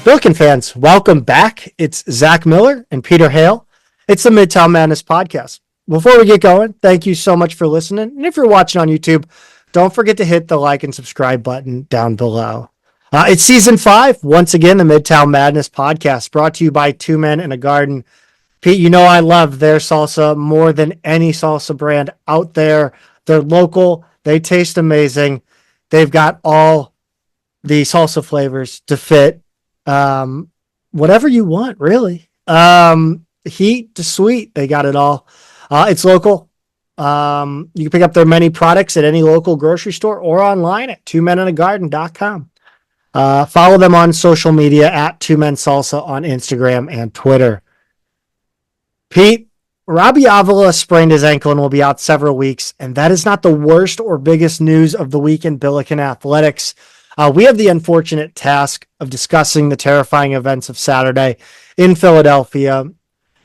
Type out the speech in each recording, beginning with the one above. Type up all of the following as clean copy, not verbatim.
Billiken fans, welcome back. It's Zach Miller and Peter Hale. It's the Midtown Madness Podcast. Before we get going, thank you so much for listening. And if you're watching on YouTube, don't forget to hit the like and subscribe button down below. It's season 5. Once again, the Midtown Madness Podcast, brought to you by Two Men in a Garden. Pete, you know I love their salsa more than any salsa brand out there. They're local. They taste amazing. They've got all the salsa flavors to fit whatever you want, really. Heat to sweet, they got it all. It's local. You can pick up their many products at any local grocery store or online at twomeninthegarden.com. Follow them on social media at Two Men Salsa on Instagram and Twitter. Pete, Robbie Avila sprained his ankle and will be out several weeks, and that is not the worst or biggest news of the week in Billiken athletics. We have the unfortunate task of discussing the terrifying events of Saturday in Philadelphia.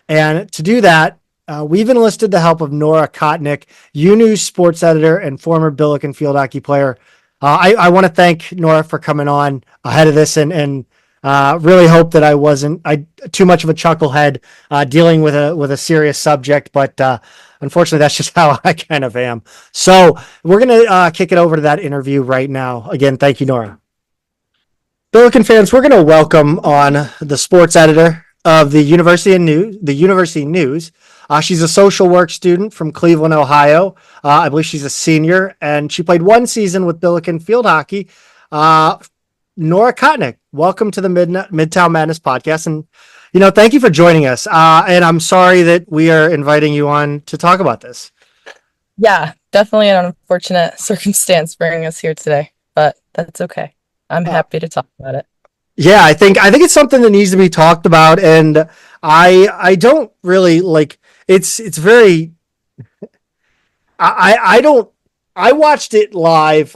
And to do that, we've enlisted the help of Nora Kotnik, UNews sports editor and former Billiken field hockey player. I want to thank Nora for coming on ahead of this and really hope that I wasn't too much of a chucklehead dealing with a serious subject, but unfortunately, that's just how I kind of am. So we're going to kick it over to that interview right now. Again, thank you, Nora. Billiken fans, we're going to welcome on the sports editor of the University News. She's a social work student from Cleveland, Ohio. I believe she's a senior, and she played one season with Billiken field hockey. Nora Kotnik, welcome to the Midtown Madness Podcast. And, thank you for joining us. And I'm sorry that we are inviting you on to talk about this. Yeah, definitely an unfortunate circumstance bringing us here today, but that's okay. I'm happy to talk about it. Yeah, I think it's something that needs to be talked about. And I don't really it's very, I watched it live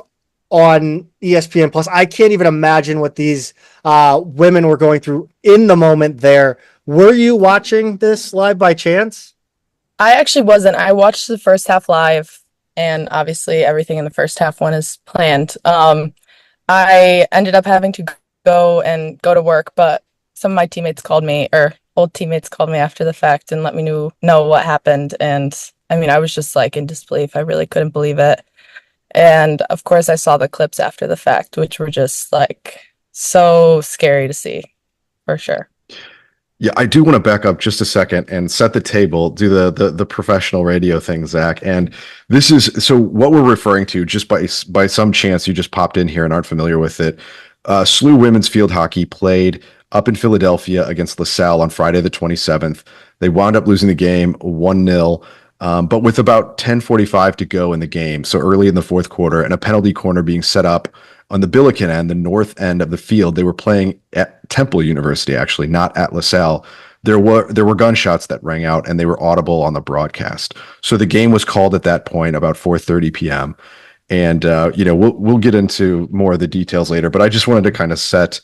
on ESPN Plus. I can't even imagine what these women were going through in the moment there. Were you watching this live by chance? I actually wasn't. I watched the first half live, and obviously everything in the first half one is planned. I ended up having to go to work, but some of my teammates called me, or old teammates called me after the fact and let me know what happened. And I mean, I was just in disbelief. I really couldn't believe it. And of course, I saw the clips after the fact, which were just so scary to see, for sure. Yeah, I do want to back up just a second and set the table, do the professional radio thing, Zach. And this is so what we're referring to, just by some chance you just popped in here and aren't familiar with it. SLU women's field hockey played up in Philadelphia against Salle on Friday the 27th. They wound up losing the game 1-0. But with about 10:45 to go in the game, so early in the fourth quarter, and a penalty corner being set up on the Billiken end, the north end of the field, they were playing at Temple University, actually, not at LaSalle. There were gunshots that rang out, and they were audible on the broadcast. So the game was called at that point, about 4:30 p.m. And we'll get into more of the details later. But I just wanted to kind of set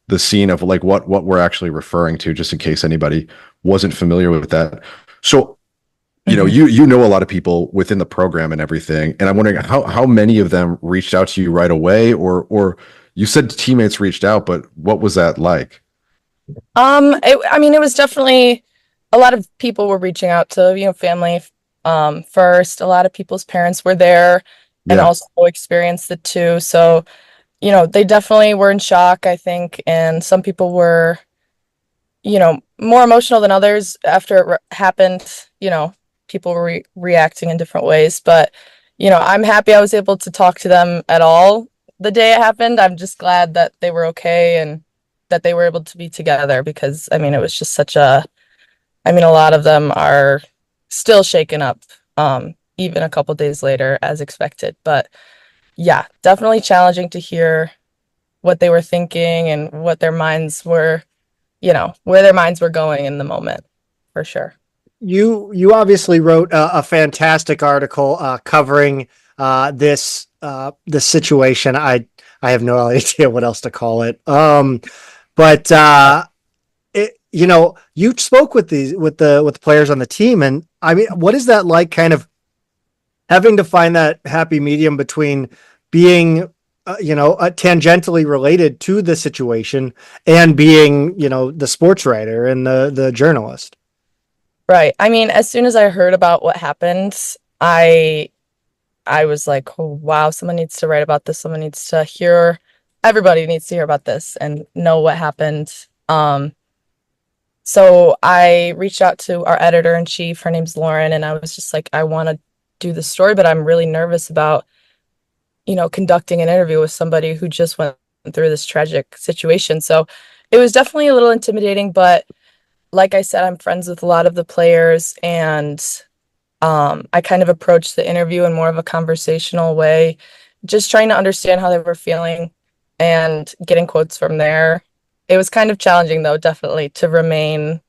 the scene of what we're actually referring to, just in case anybody wasn't familiar with that. So. You know a lot of people within the program and everything, and I'm wondering how many of them reached out to you right away, or you said teammates reached out, but what was that like? It was definitely a lot of people were reaching out to family first. A lot of people's parents were there and also experienced it too. So they definitely were in shock, I think, and some people were more emotional than others after it happened. People were reacting in different ways, but I'm happy I was able to talk to them at all the day it happened. I'm just glad that they were okay and that they were able to be together, because it was just a lot of them are still shaken up even a couple days later, as expected. But yeah, definitely challenging to hear what they were thinking and what their minds were, where their minds were going in the moment, for sure. You obviously wrote a fantastic article covering this situation. I have no idea what else to call it. But you spoke with the players on the team, and what is that like, kind of having to find that happy medium between being tangentially related to the situation and being, the sports writer and the journalist. Right. I mean, as soon as I heard about what happened, I was like, oh, wow, someone needs to write about this. Everybody needs to hear about this and know what happened. So I reached out to our editor-in-chief. Her name's Lauren, and I was just like, I want to do the story, but I'm really nervous about, conducting an interview with somebody who just went through this tragic situation. So it was definitely a little intimidating, but like I said, I'm friends with a lot of the players, and I kind of approached the interview in more of a conversational way, just trying to understand how they were feeling and getting quotes from there. It was kind of challenging, though, definitely, to remain,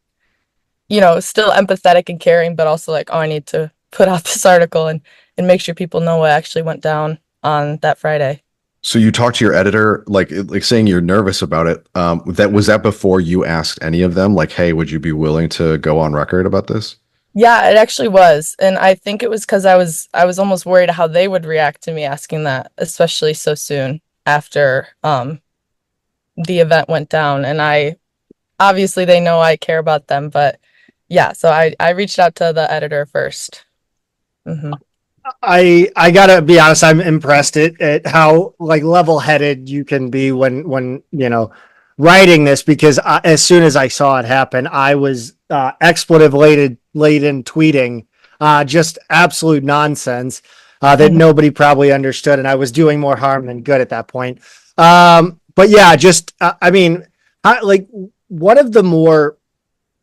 still empathetic and caring, but also like, oh, I need to put out this article and make sure people know what actually went down on that Friday. So you talked to your editor, like saying you're nervous about it. Was that before you asked any of them, like, hey, would you be willing to go on record about this? Yeah, it actually was. And I think it was because I was almost worried how they would react to me asking that, especially so soon after the event went down. And obviously they know I care about them, but yeah, so I reached out to the editor first. Mm-hmm. I gotta be honest, I'm impressed at how like level-headed you can be when writing this, because as soon as I saw it happen, I was expletive laden tweeting just absolute nonsense that nobody probably understood, and I was doing more harm than good at that point. But yeah, just like one of the more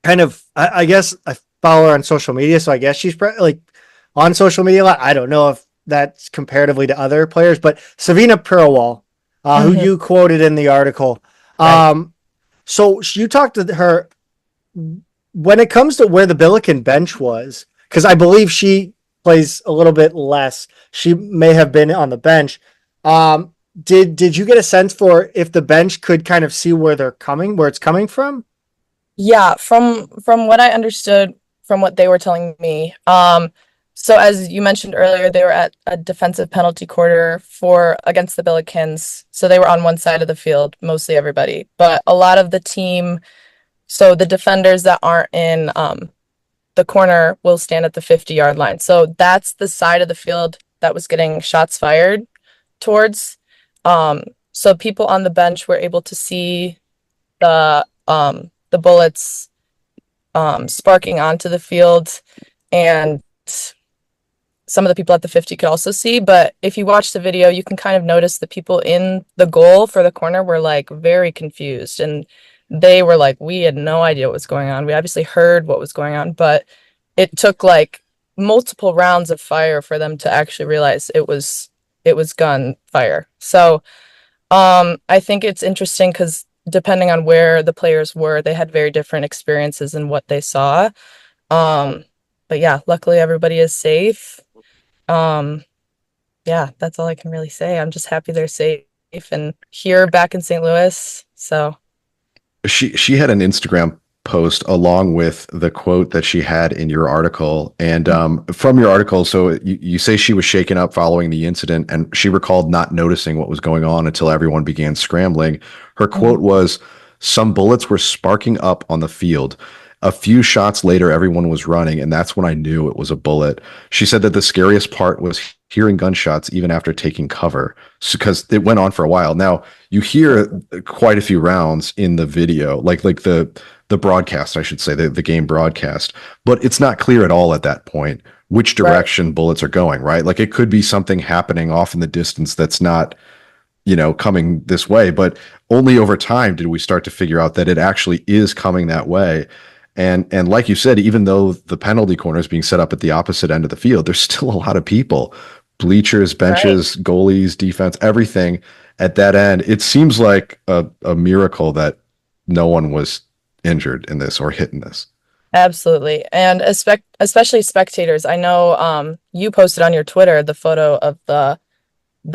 kind of I guess I follow her on social media, so I guess she's like on social media a lot. I don't know if that's comparatively to other players, but Savina Pirawal, who you quoted in the article. Right. So you talked to her when it comes to where the Billiken bench was, because I believe she plays a little bit less. She may have been on the bench. Did you get a sense for if the bench could kind of see where it's coming from? Yeah, from what I understood from what they were telling me. So as you mentioned earlier, they were at a defensive penalty quarter against the Billikens. So they were on one side of the field, mostly everybody. But a lot of the team, so the defenders that aren't in the corner will stand at the 50-yard line. So that's the side of the field that was getting shots fired towards. So people on the bench were able to see the bullets sparking onto the field, and some of the people at the 50 could also see. But if you watch the video, you can kind of notice the people in the goal for the corner were like very confused, and they were like, we had no idea what was going on. We obviously heard what was going on, but it took like multiple rounds of fire for them to actually realize it was gunfire. So I think it's interesting because depending on where the players were, they had very different experiences in what they saw. But yeah, luckily everybody is safe. Yeah, that's all I can really say. I'm just happy they're safe and here back in St. Louis. So she had an Instagram post along with the quote that she had in your article. And from your article, so you say she was shaken up following the incident, and she recalled not noticing what was going on until everyone began scrambling. Her quote was, "Some bullets were sparking up on the field. A few shots later, everyone was running, and that's when I knew it was a bullet." She said that the scariest part was hearing gunshots even after taking cover, because it went on for a while. Now, you hear quite a few rounds in the video, like the broadcast, I should say, the game broadcast, but it's not clear at all at that point which direction bullets are going, right? Like it could be something happening off in the distance that's not, coming this way, but only over time did we start to figure out that it actually is coming that way. And like you said, even though the penalty corner is being set up at the opposite end of the field, there's still a lot of people, bleachers, benches, goalies, defense, everything at that end. It seems like a miracle that no one was injured in this or hit in this. absolutely. And especially spectators. I know you posted on your Twitter the photo of the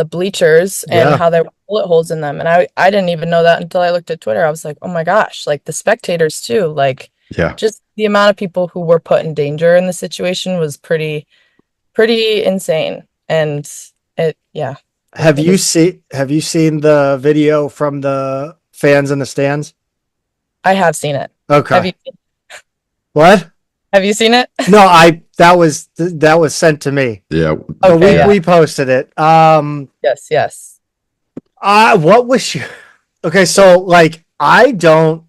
bleachers and how there were bullet holes in them. And I didn't even know that until I looked at Twitter. I was like, oh my gosh, like the spectators too. Like just the amount of people who were put in danger in the situation was pretty insane. And Have you seen the video from the fans in the stands? I have seen it. Okay. What? Have you seen it? No, that was sent to me. Yeah. So Okay, we posted it. Yes. What was you? Okay, so like I don't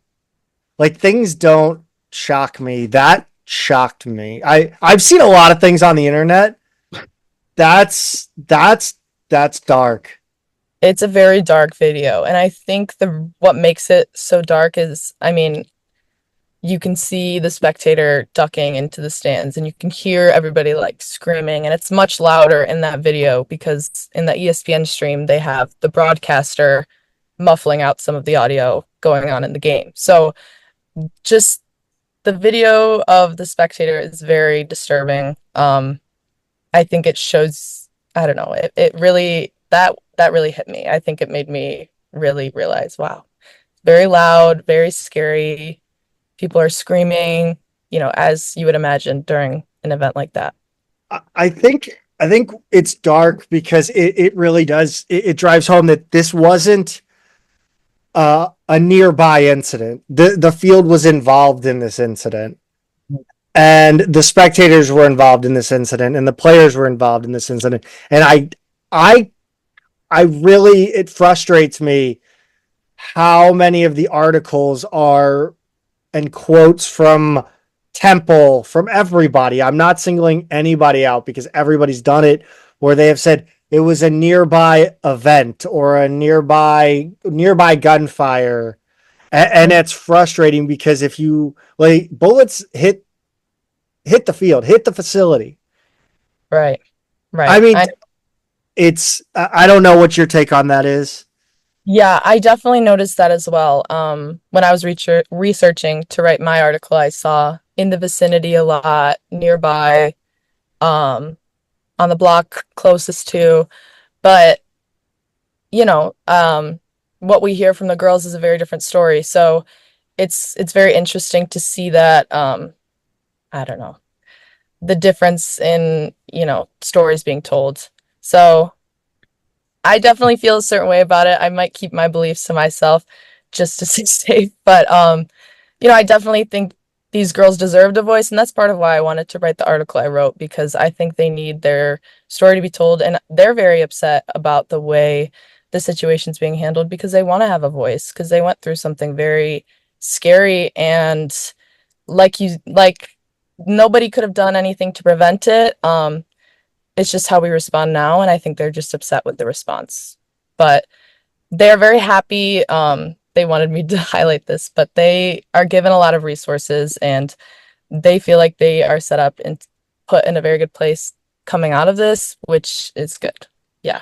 like things don't shock me. That shocked me. I've seen a lot of things on the internet. That's dark. It's a very dark video, and I think what makes it so dark is, I mean, you can see the spectator ducking into the stands, and you can hear everybody like screaming, and it's much louder in that video because in the ESPN stream they have the broadcaster muffling out some of the audio going on in the game. So just the video of the spectator is very disturbing. I think it shows, I don't know, it really that really hit me. I think it made me really realize, wow, very loud, very scary. People are screaming, as you would imagine during an event like that. I think it's dark because it really does it drives home that this wasn't a nearby incident. The field was involved in this incident, and the spectators were involved in this incident, and the players were involved in this incident. And I really, it frustrates me how many of the articles are and quotes from Temple, from everybody. I'm not singling anybody out because everybody's done it, where they have said it was a nearby event or a nearby gunfire. And it's frustrating because if you like bullets hit the field, hit the facility. Right. I mean, I don't know what your take on that is. Yeah, I definitely noticed that as well. When I was researching to write my article, I saw in the vicinity a lot, nearby, on the block closest to. But, what we hear from the girls is a very different story. So it's very interesting to see that, I don't know, the difference in, stories being told. So I definitely feel a certain way about it. I might keep my beliefs to myself just to stay safe. But, I definitely think these girls deserved a voice. And that's part of why I wanted to write the article I wrote, because I think they need their story to be told. And they're very upset about the way the situation's being handled because they want to have a voice, because they went through something very scary. And like nobody could have done anything to prevent it. It's just how we respond now, and I think they're just upset with the response. But they're very happy. They wanted me to highlight this, but they are given a lot of resources, and they feel like they are set up and put in a very good place coming out of this, which is good. Yeah.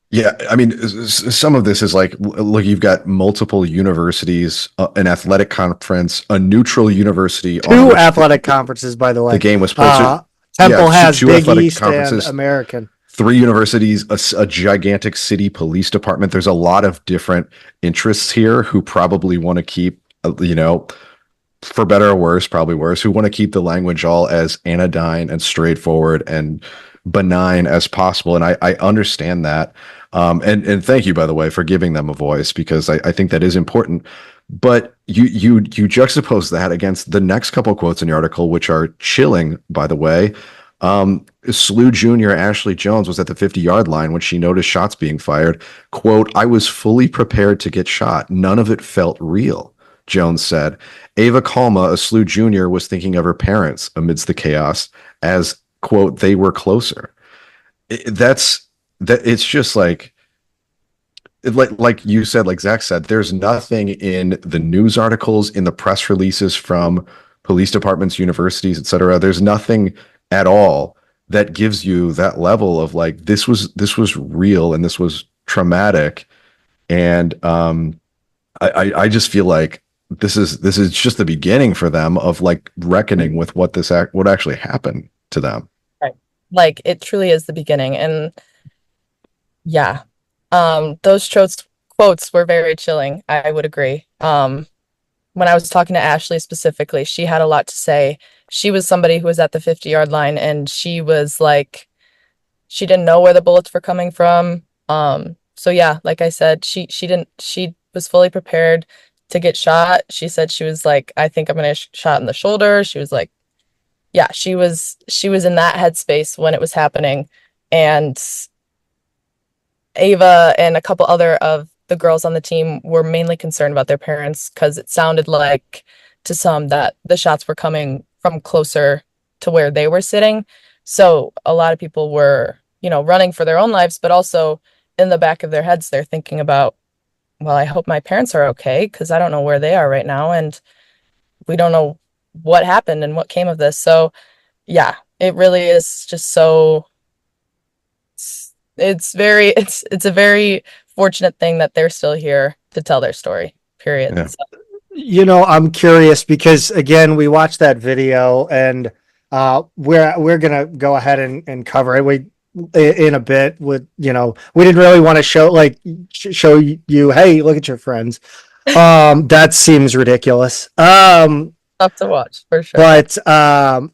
Yeah, I mean, some of this is like, look, you've got multiple universities, an athletic conference, a neutral university. Two athletic conferences, by the way. The game was played. Temple has Big East and American. 3 universities, a gigantic city police department. There's a lot of different interests here who probably want to keep, for better or worse, probably worse, who want to keep the language all as anodyne and straightforward and benign as possible. And I understand that. And thank you, by the way, for giving them a voice, because I think that is important. But you juxtapose that against the next couple of quotes in the article, which are chilling, by the way. SLU junior Ashley Jones was at the 50-yard line when she noticed shots being fired. Quote, "I was fully prepared to get shot. None of it felt real," Jones said. Ava Kalma, a SLU junior, was thinking of her parents amidst the chaos as, quote, "they were closer." It's just like you said, like Zach said, there's nothing in the news articles, in the press releases from police departments, universities, etc. There's nothing at all that gives you that level of like, this was real and this was traumatic. And I just feel like this is just the beginning for them of like reckoning with what actually happened to them. Right. Like, it truly is the beginning. And yeah, those quotes were very chilling. I would agree. When I was talking to Ashley specifically, she had a lot to say. She was somebody who was at the 50-yard line, and she was like, she didn't know where the bullets were coming from. So yeah, like I said, she was fully prepared to get shot. She said she was like, I think I'm gonna get shot in the shoulder. She was like, yeah, she was in that headspace when it was happening. And Ava and a couple other of the girls on the team were mainly concerned about their parents because it sounded like to some that the shots were coming from closer to where they were sitting. So a lot of people were, running for their own lives, but also in the back of their heads, they're thinking about, well, I hope my parents are okay because I don't know where they are right now. And we don't know what happened and what came of this. So yeah, it really is just so it's a very fortunate thing that they're still here to tell their story, period. Yeah. So, I'm curious because again, we watched that video and we're gonna go ahead and cover it. We in a bit with we didn't really want to show you, hey, look at your friends. That seems ridiculous. tough to watch for sure. But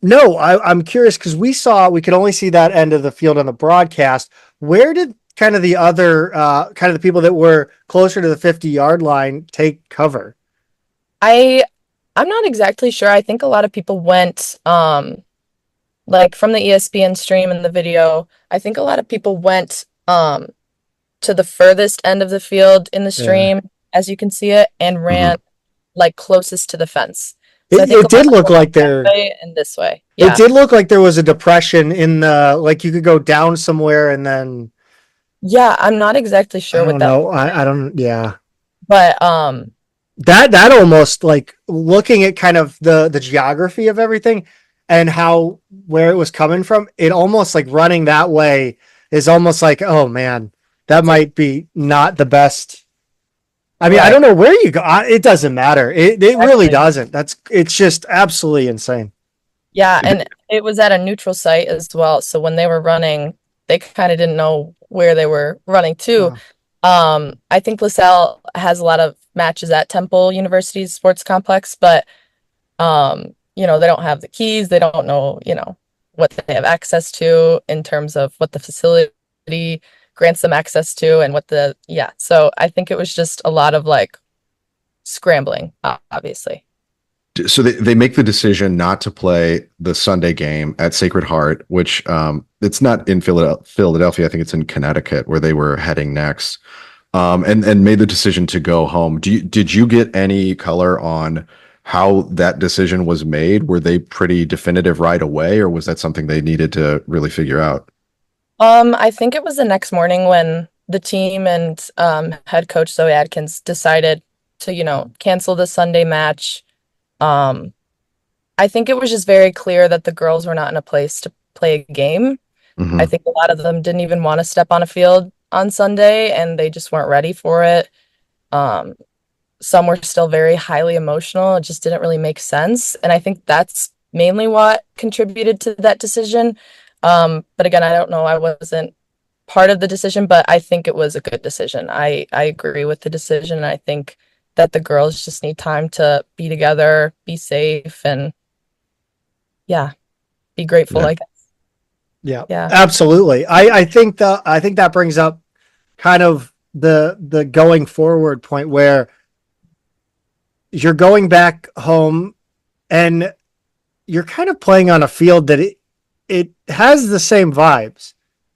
no, I'm curious because we could only see that end of the field on the broadcast. Where did kind of the other kind of the people that were closer to the 50-yard line take cover? I'm not exactly sure. I think a lot of people went like from the ESPN stream and the video. I think a lot of people went to the furthest end of the field in the stream, as you can see it, and ran like closest to the fence. So I think It did look like there and this way. Yeah. It did look like there was a depression in the like you could go down somewhere and then Yeah, I'm not exactly sure I what don't that, know. I don't yeah. but That almost like looking at kind of the geography of everything and how where it was coming from, it almost like running that way is almost like, oh man, that might be not the best. I mean, I Right. don't know where you go. It doesn't matter. It really Exactly. doesn't. It's just absolutely insane. Yeah, and it was at a neutral site as well. So when they were running, they kind of didn't know where they were running to. I think LaSalle has a lot of matches at Temple University's sports complex, but they don't have the keys. They don't know, what they have access to in terms of what the facility grants them access to and yeah. So I think it was just a lot of like scrambling, obviously. So they make the decision not to play the Sunday game at Sacred Heart, which it's not in Philadelphia. I think it's in Connecticut where they were heading next, and made the decision to go home. Did you get any color on how that decision was made? Were they pretty definitive right away, or was that something they needed to really figure out? I think it was the next morning when the team and head coach Zoe Adkins decided to, cancel the Sunday match. I think it was just very clear that the girls were not in a place to play a game. I think a lot of them didn't even want to step on a field on Sunday and they just weren't ready for it. Some were still very highly emotional. It just didn't really make sense. And I think that's mainly what contributed to that decision. But again, I don't know. I wasn't part of the decision, but I think it was a good decision. I agree with the decision. And I think that the girls just need time to be together, be safe, and yeah, be grateful, Yeah. I guess. Yeah, absolutely. I think that brings up kind of the going forward point where you're going back home and you're kind of playing on a field that it has the same vibes.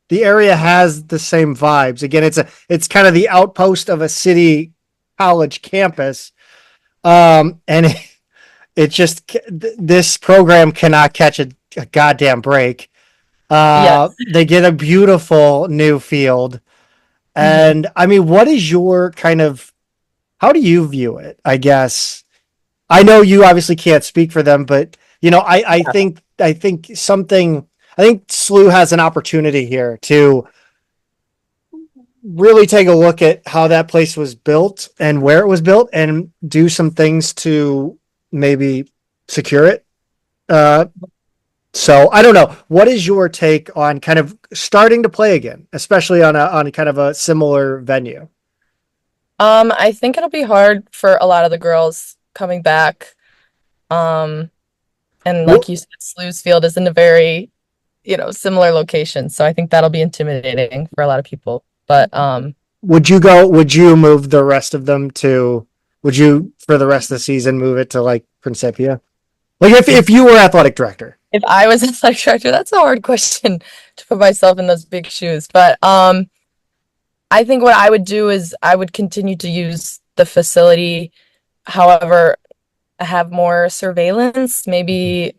The area has the same vibes. Again, it's kind of the outpost of a city college campus. And it just this program cannot catch a goddamn break. Yes. They get a beautiful new field. And I mean, what is your kind of how do you view it? I guess I know you obviously can't speak for them, but I think I think SLU has an opportunity here to really take a look at how that place was built and where it was built and do some things to maybe secure it. So I don't know. What is your take on kind of starting to play again, especially on a kind of a similar venue? I think it'll be hard for a lot of the girls coming back. And Well, like you said, Sluice Field is in a very, similar location. So I think that'll be intimidating for a lot of people. But would you move the rest of them to, would you, for the rest of the season, move it to like Principia? Like if you were athletic director. if I was athletic director, that's a hard question to put myself in those big shoes. But I think what I would do is I would continue to use the facility. However, have more surveillance, maybe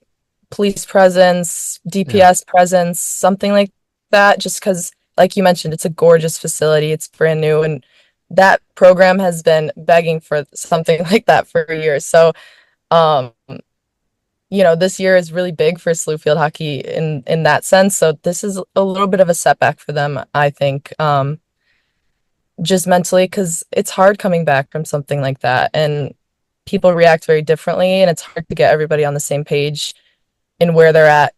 police presence, DPS presence, something like that. Just because, like you mentioned, it's a gorgeous facility. It's brand new, and that program has been begging for something like that for years. So, this year is really big for SLU field hockey in that sense. So this is a little bit of a setback for them, I think, just mentally, because it's hard coming back from something like that, and people react very differently, and it's hard to get everybody on the same page in where they're at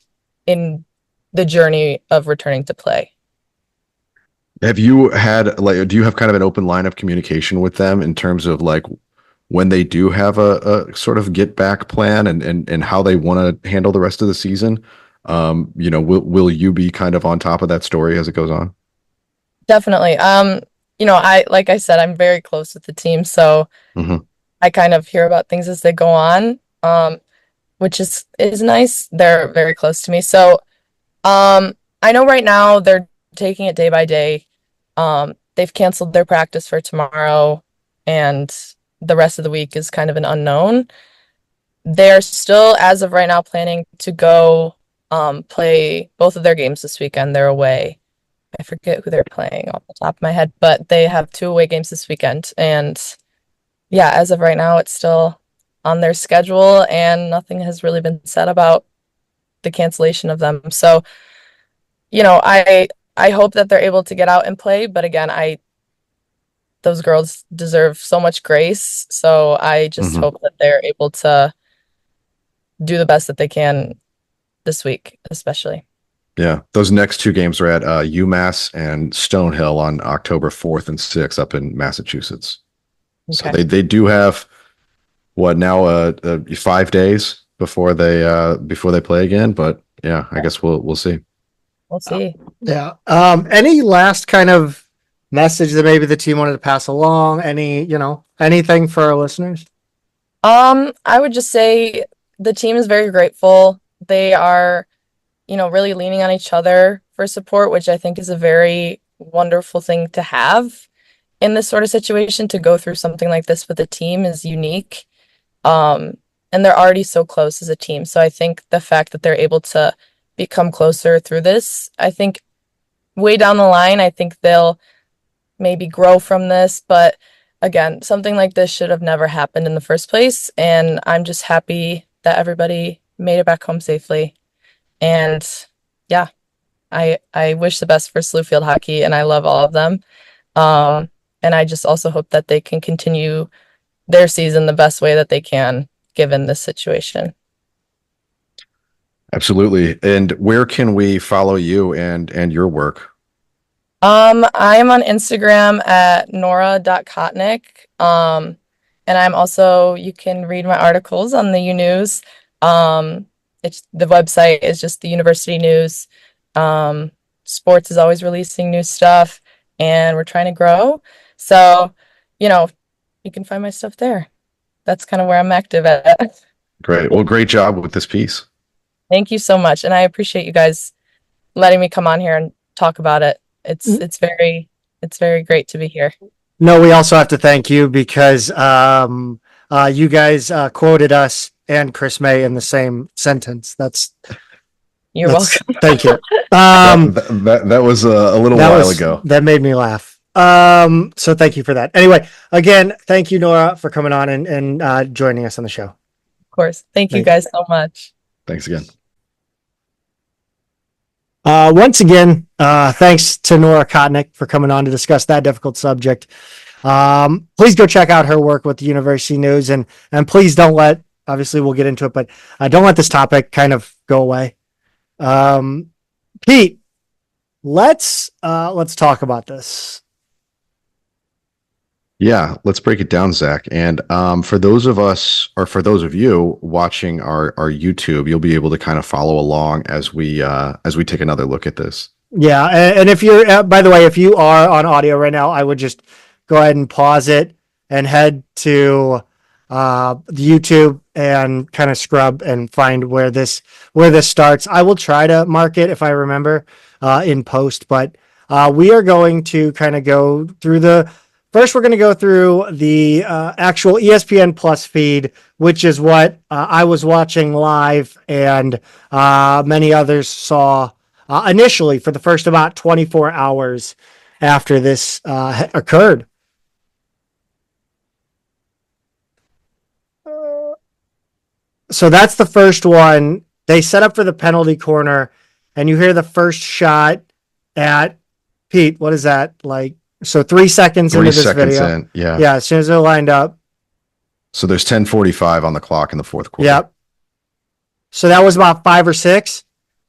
in the journey of returning to play. Have you had, like, do you have kind of an open line of communication with them in terms of like when they do have a sort of get back plan and how they want to handle the rest of the season? Will you be kind of on top of that story as it goes on? Definitely. Like I said, I'm very close with the team, so I kind of hear about things as they go on, which is nice. They're very close to me. So I know right now they're taking it day by day. They've canceled their practice for tomorrow, and the rest of the week is kind of an unknown. They're still, as of right now, planning to go play both of their games this weekend. They're away. I forget who they're playing off the top of my head, but they have 2 away games this weekend. And yeah, as of right now, it's still on their schedule, and nothing has really been said about the cancellation of them. So, I hope that they're able to get out and play, but again, those girls deserve so much grace. So I just hope that they're able to do the best that they can this week, especially. Yeah, those next 2 games are at UMass and Stonehill on October 4th and 6th up in Massachusetts. Okay. So they do have 5 days before they play again. But yeah, I guess we'll see. We'll see. Yeah. Any last kind of message that maybe the team wanted to pass along? Anything for our listeners? I would just say the team is very grateful. They are, really leaning on each other for support, which I think is a very wonderful thing to have in this sort of situation. To go through something like this with a team is unique. And they're already so close as a team. So I think the fact that they're able to become closer through this, I think way down the line, I think they'll maybe grow from this. But again, something like this should have never happened in the first place. And I'm just happy that everybody made it back home safely. And yeah, I wish the best for SLU field hockey, and I love all of them. And I just also hope that they can continue their season the best way that they can, given this situation. Absolutely. And where can we follow you and your work? I am on Instagram at Nora.Kotnik. And I'm also, you can read my articles on the UNews. The website is just the University News. Sports is always releasing new stuff, and we're trying to grow. So, you can find my stuff there. That's kind of where I'm active at. Great. Well, great job with this piece. Thank you so much. And I appreciate you guys letting me come on here and talk about it. It's very great to be here. No, we also have to thank you because you guys quoted us and Chris May in the same sentence. You're welcome. Thank you. That was a little while ago. That made me laugh. So thank you for that. Anyway, again, thank you, Nora, for coming on and joining us on the show. Of course. Thank you guys so much. Thanks again. Once again, thanks to Nora Kotnik for coming on to discuss that difficult subject. Please go check out her work with the University News, and please don't let, obviously we'll get into it, but don't let this topic kind of go away. Pete, let's talk about this. Yeah, let's break it down, Zach. And for those of us, or for those of you watching our YouTube, you'll be able to kind of follow along as we take another look at this. Yeah, and if you're, by the way, if you are on audio right now, I would just go ahead and pause it and head to the YouTube and kind of scrub and find where this starts. I will try to mark it if I remember in post, but we are going to kind of go through first. We're going to go through the actual ESPN Plus feed, which is what I was watching live, and many others saw. Initially for the first about 24 hours after this occurred. So that's the first one. They set up for the penalty corner, and you hear the first shot at Pete. What is that like? So 3 seconds into this video. Yeah. Yeah, as soon as they're lined up. So there's 10:45 on the clock in the fourth quarter. Yep. So that was about 5 or 6.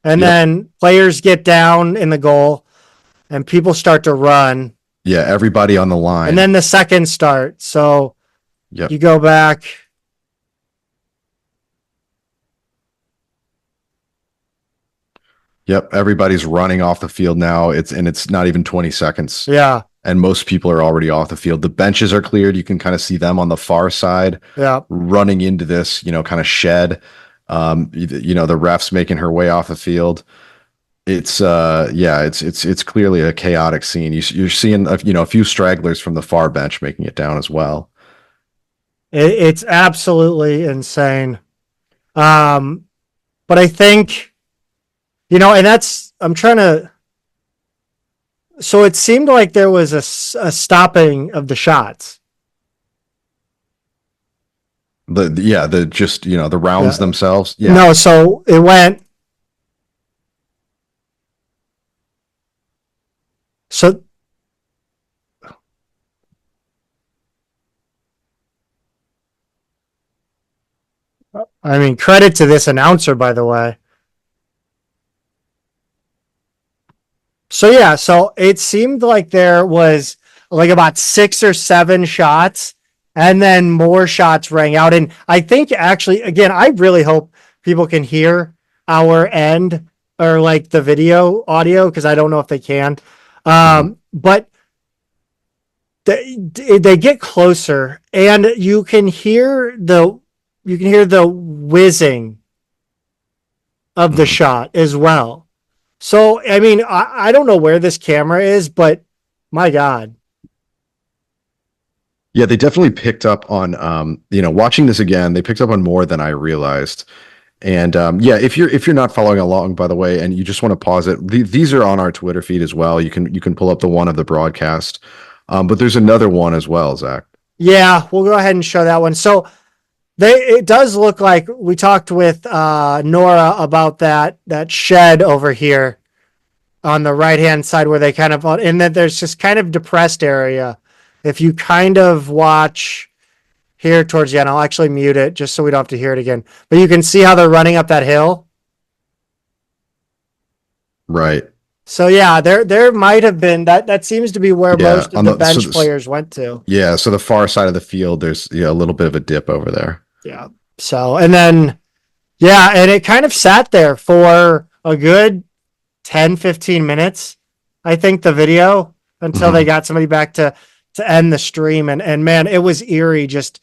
And then players get down in the goal and people start to run. Yeah, everybody on the line. And then the second start. So you go back. Yep, everybody's running off the field now. It's not even 20 seconds. Yeah. And most people are already off the field. The benches are cleared. You can kind of see them on the far side running into this, kind of shed. The refs making her way off the field. It's it's clearly a chaotic scene. You're seeing a few stragglers from the far bench making it down as well. It's absolutely insane. But I think, and I'm trying to. So it seemed like there was a stopping of the shots. The rounds themselves. Yeah. No, so it went. So I mean, credit to this announcer, by the way. So it seemed like there was like about 6 or 7 shots, and then more shots rang out. And I think actually, again, I really hope people can hear our end or like the video audio, because I don't know if they can. But they get closer, and you can hear the whizzing of the shot as well. So, I mean, I don't know where this camera is, but my God. Yeah, they definitely picked up on, watching this again, they picked up on more than I realized. And if you're not following along, by the way, and you just want to pause it, these are on our Twitter feed as well. You can pull up the one of the broadcast, but there's another one as well, Zach. Yeah, we'll go ahead and show that one. So it does look like we talked with Nora about that shed over here on the right hand side where they kind of, and then there's just kind of depressed area. If you kind of watch here towards the end, I'll actually mute it just so we don't have to hear it again. But you can see how they're running up that hill. Right. So yeah, there might have been that seems to be where most of the bench players went to. Yeah, so the far side of the field, there's a little bit of a dip over there. Yeah. So and then and it kind of sat there for a good 10-15 minutes, I think, the video, until they got somebody back to end the stream. And man, it was eerie just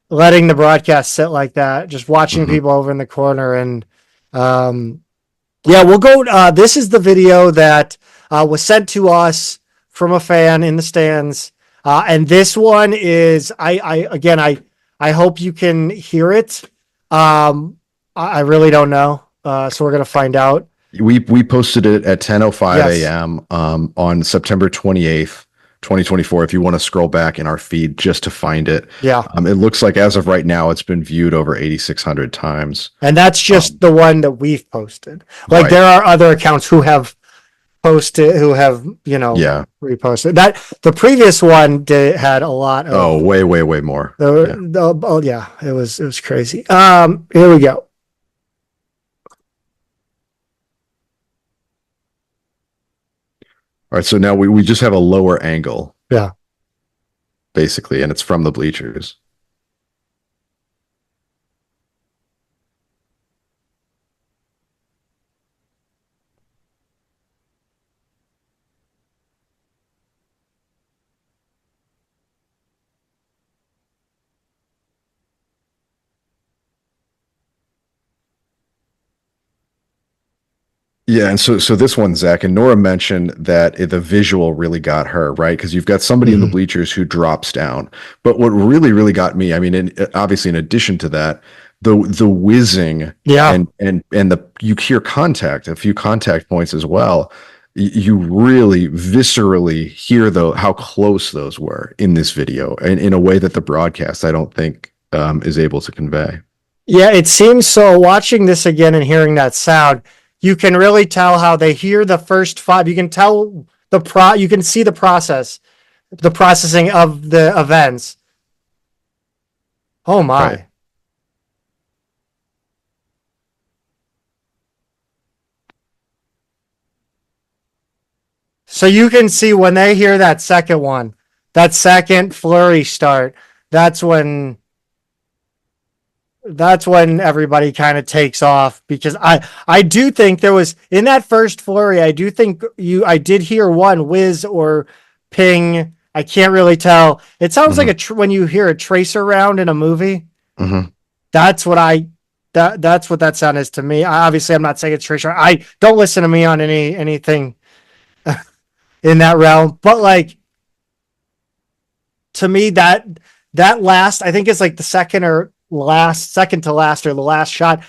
letting the broadcast sit like that, just watching people over in the corner. And we'll go. This is the video that was sent to us from a fan in the stands. And this one is, I hope you can hear it. I really don't know. So we're going to find out. We posted it at 10:05 a.m. On September 28th, 2024. If you want to scroll back in our feed just to find it. Yeah. It looks like as of right now, it's been viewed over 8,600 times. And that's just the one that we've posted. Like there are other accounts who have posted, who have, reposted. That the previous one had a lot of way more. It was crazy. Here we go. All right, so now we just have a lower angle. Yeah. Basically, and it's from the bleachers. Yeah, and so this one, Zach, and Nora mentioned that the visual really got her, right? Because you've got somebody in the bleachers who drops down. But what really got me, I mean, obviously in addition to that, the whizzing, and the you hear contact, a few contact points as well. You really viscerally hear how close those were in this video, and in a way that the broadcast, I don't think, is able to convey. Yeah, it seems so. Watching this again and hearing that sound, you can really tell how they hear the first five. You can tell you can see the processing of the events. Oh my. Right. So you can see when they hear that second one, that second flurry start, that's when everybody kind of takes off, because I do think there was, in that first flurry, I do think I did hear one whiz or ping. I can't really tell. It sounds like when you hear a tracer round in a movie. That's what that's what that sound is to me. Obviously, I'm not saying it's tracer. I don't listen to me on anything in that realm, but like, to me, that last, I think it's like the second to last, or the last shot,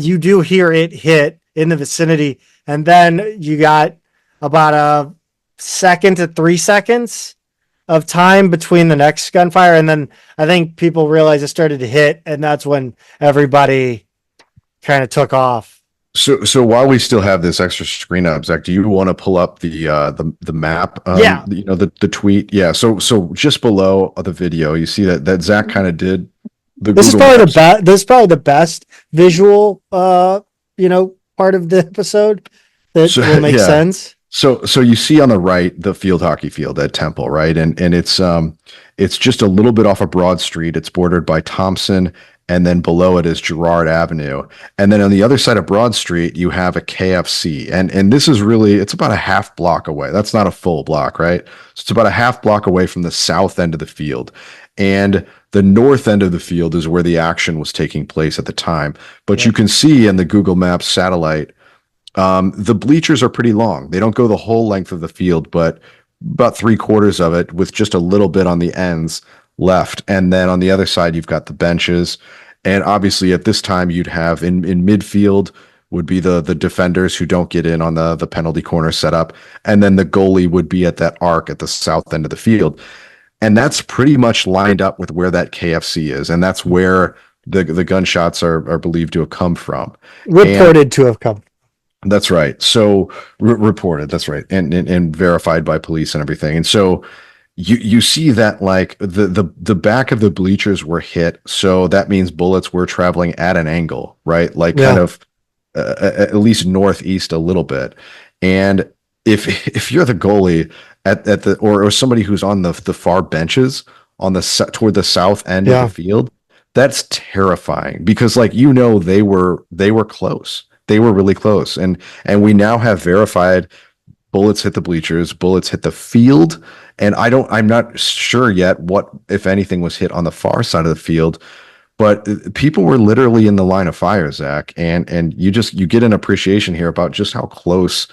you do hear it hit in the vicinity, and then you got about a second to 3 seconds of time between the next gunfire, and then I think people realized it started to hit, and that's when everybody kind of took off. So while we still have this extra screen up, Zach, do you want to pull up the map? Yeah. The tweet. Yeah. So just below the video, you see that Zach kind of did the. This Google is probably Maps. this is probably the best visual, part of the episode that will make sense. So you see on the right the field hockey field at Temple, right? And it's just a little bit off of Broad Street. It's bordered by Thompson, and then below it is Girard Avenue. And then on the other side of Broad Street, you have a KFC. And this is really, it's about a half block away. That's not a full block, right? So it's about a half block away from the south end of the field. And the north end of the field is where the action was taking place at the time. But you can see in the Google Maps satellite, the bleachers are pretty long. They don't go the whole length of the field, but about 3/4 of it, with just a little bit on the ends left. And then on the other side, you've got the benches. And obviously at this time, you'd have in midfield would be the defenders who don't get in on the penalty corner setup. And then the goalie would be at that arc at the south end of the field. And that's pretty much lined up with where that KFC is. And that's where the gunshots are believed to have come from. Reported to have come. That's right. So reported. That's right. And verified by police and everything. And so you see that, like, the back of the bleachers were hit. So that means bullets were traveling at an angle, right? Like kind of at least northeast a little bit. And if you're the goalie at the, or somebody who's on the far benches on toward the south end of the field, that's terrifying, because like, they were close. They were really close. And we now have verified bullets hit the bleachers, bullets hit the field. And I'm not sure yet what, if anything, was hit on the far side of the field, but people were literally in the line of fire, Zach. And you get an appreciation here about just how close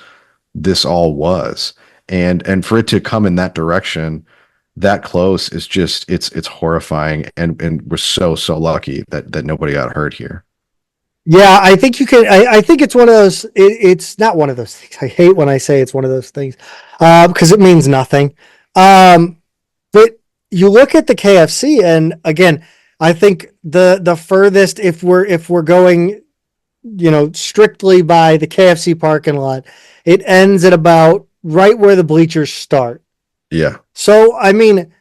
this all was. And for it to come in that direction, that close, is just, it's horrifying. And we're so lucky that nobody got hurt here. Yeah, I think you can. I think it's one of those. It's not one of those things. I hate when I say it's one of those things, because it means nothing. But you look at the KFC, and again, I think the furthest, if we're going, strictly by the KFC parking lot, it ends at about right where the bleachers start. Yeah. So I mean,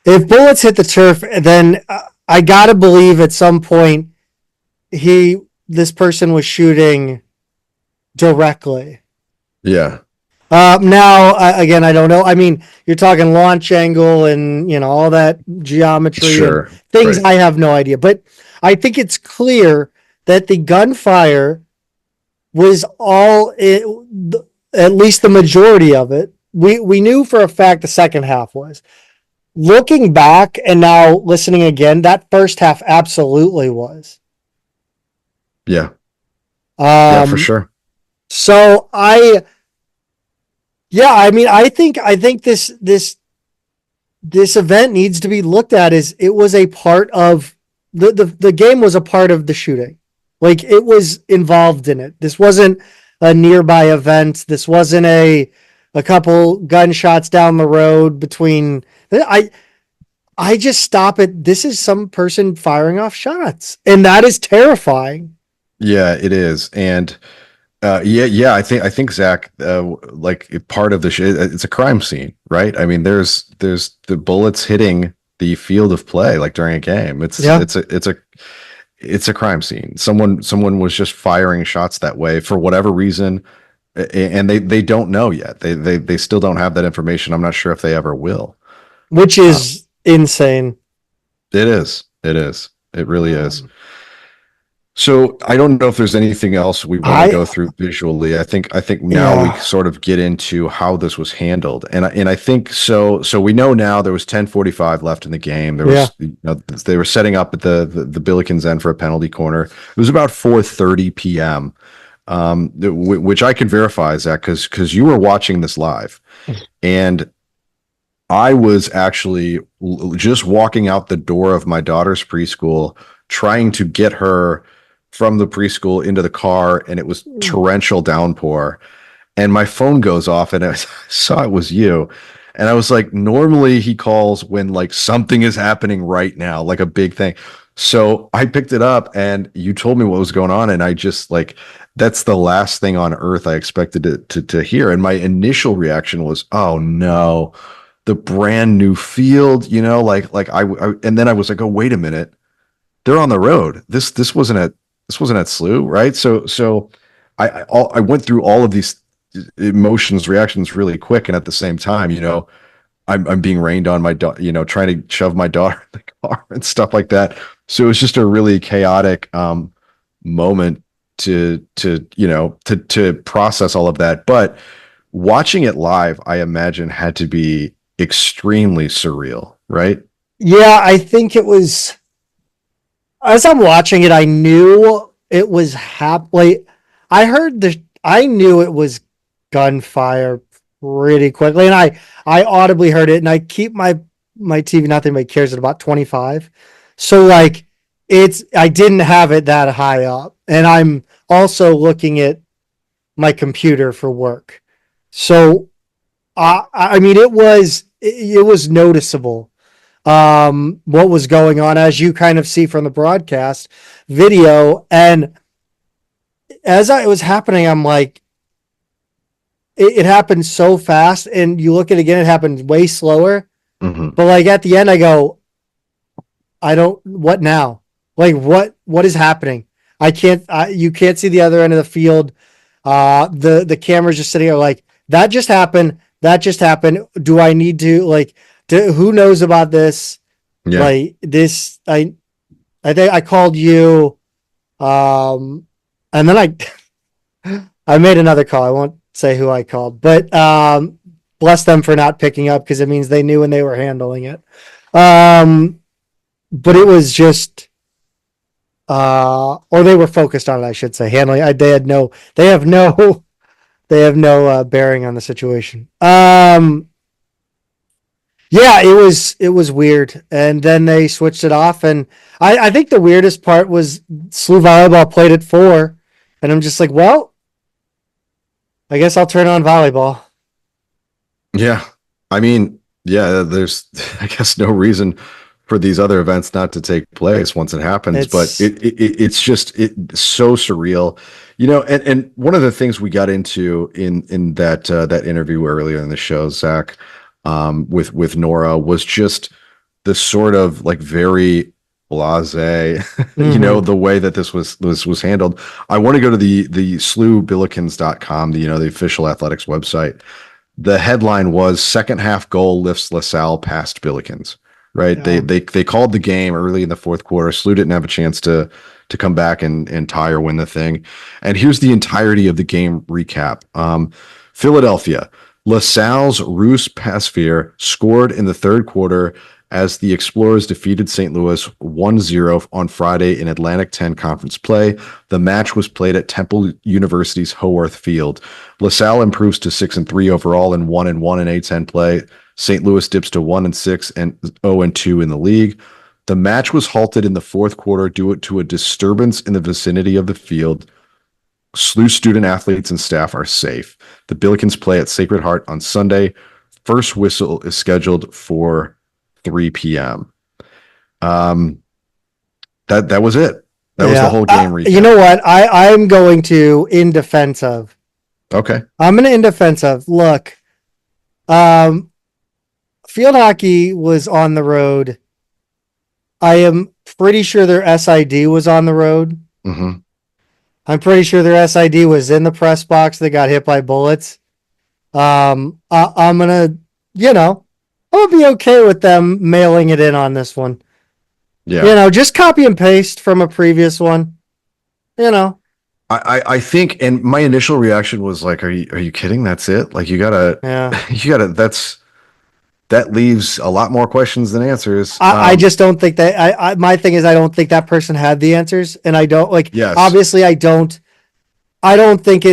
if bullets hit the turf, then I gotta believe at some point this person was shooting directly. Yeah. Now, again, I don't know. I mean, you're talking launch angle and all that geometry and things. Right. I have no idea, but I think it's clear that the gunfire was at least the majority of it. We knew for a fact the second half was. Looking back and now listening again, that first half absolutely was. Yeah. Yeah, for sure. So I mean, I think this event needs to be looked at as it was a part of the game was a part of the shooting. Like it was involved in it. This wasn't a nearby event. This wasn't a couple gunshots down the road between I just stop it. This is some person firing off shots, and that is terrifying. Yeah, it is. And yeah, I think Zach, like part of the it's a crime scene, right? I mean, there's the bullets hitting the field of play like during a game. It's a crime scene. Someone was just firing shots that way for whatever reason, and they don't know yet. They still don't have that information. I'm not sure if they ever will. Which is insane. It is. It is. It really is. So I don't know if there's anything else we want to go through visually. I think now we sort of get into how this was handled, and I think so. So we know now there was 10:45 left in the game. There was they were setting up at the Billiken's end for a penalty corner. It was about 4:30 p.m., which I can verify, Zach, because you were watching this live, and I was actually just walking out the door of my daughter's preschool, trying to get her from the preschool into the car, and it was torrential downpour, and my phone goes off, and I saw it was you, and I was like, normally he calls when like something is happening right now, like a big thing. So I picked it up, and you told me what was going on, and I just like, that's the last thing on earth I expected to hear, and my initial reaction was, oh no, the brand new field, like I and then I was like, oh wait a minute, they're on the road. This wasn't at SLU, right? So I went through all of these emotions, reactions really quick, and at the same time, I'm being rained on my trying to shove my daughter in the car and stuff like that. So it was just a really chaotic moment to process all of that. But watching it live, I imagine, had to be extremely surreal, right? Yeah, I think it was. As I'm watching it, I knew it was like, I knew it was gunfire pretty quickly, and I audibly heard it, and I keep my TV, not that anybody cares, at about 25. So like I didn't have it that high up, and I'm also looking at my computer for work. So I mean, it was noticeable what was going on, as you kind of see from the broadcast video. And as it was happening, I'm like, it happened so fast, and you look at it again, it happened way slower. Mm-hmm. But like at the end, I go, what now? Like what is happening? You can't see the other end of the field. The camera's just sitting there like, that just happened. Do I need to who knows about this? Yeah. Like this, I think I called you, and then I made another call. I won't say who I called, but bless them for not picking up, because it means they knew when they were handling it. But it was just, or they were focused on it, I should say, handling. They have no bearing on the situation. Yeah, it was weird, and then they switched it off, and I think the weirdest part was SLU volleyball played at 4, and I'm just like, well, I guess I'll turn on volleyball. Yeah, I mean, yeah, there's I guess no reason for these other events not to take place once it happens, but it's just so surreal, and one of the things we got into in that interview earlier in the show, Zach, with Nora, was just the sort of like very blasé, Mm-hmm. the way that this was handled. I want to go to the SLUbillikens.com, the official athletics website. The headline was "Second half goal lifts LaSalle past Billikens." Right? Yeah. They called the game early in the fourth quarter. SLU didn't have a chance to come back and tie or win the thing. And here's the entirety of the game recap. Philadelphia, LaSalle's Roos Pasveer scored in the third quarter as the Explorers defeated St. Louis 1-0 on Friday in Atlantic 10 conference play. The match was played at Temple University's Howarth Field. LaSalle improves to 6-3 overall and 1-1 in A10 play. St. Louis dips to 1-6 and 0-2 in the league. The match was halted in the fourth quarter due to a disturbance in the vicinity of the field. SLU student athletes and staff are safe. The Billikens play at Sacred Heart on Sunday. First whistle is scheduled for 3 p.m. That was it. That was the whole game recap. You know what? I'm going to in defense of. Okay. I'm going to in defense of. Look, field hockey was on the road. I am pretty sure their SID was on the road. Mm-hmm. I'm pretty sure their SID was in the press box. They got hit by bullets. I'm gonna be okay with them mailing it in on this one. Yeah. Just copy and paste from a previous one. I think, and my initial reaction was like, are you kidding? That's it? Like you gotta, that leaves a lot more questions than answers. I just don't think that my thing is, I don't think that person had the answers, and I don't obviously I don't think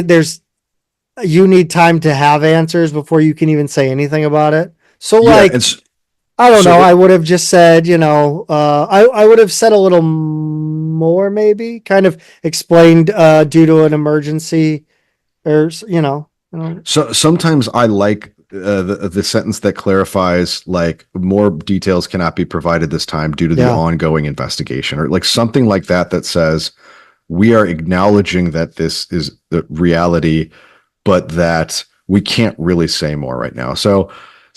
you need time to have answers before you can even say anything about it. So I don't know. I would have just said, I would have said a little more, maybe kind of explained due to an emergency or, So sometimes I like the sentence that clarifies like more details cannot be provided this time due to the ongoing investigation, or like something like that says we are acknowledging that this is the reality, but that we can't really say more right now. So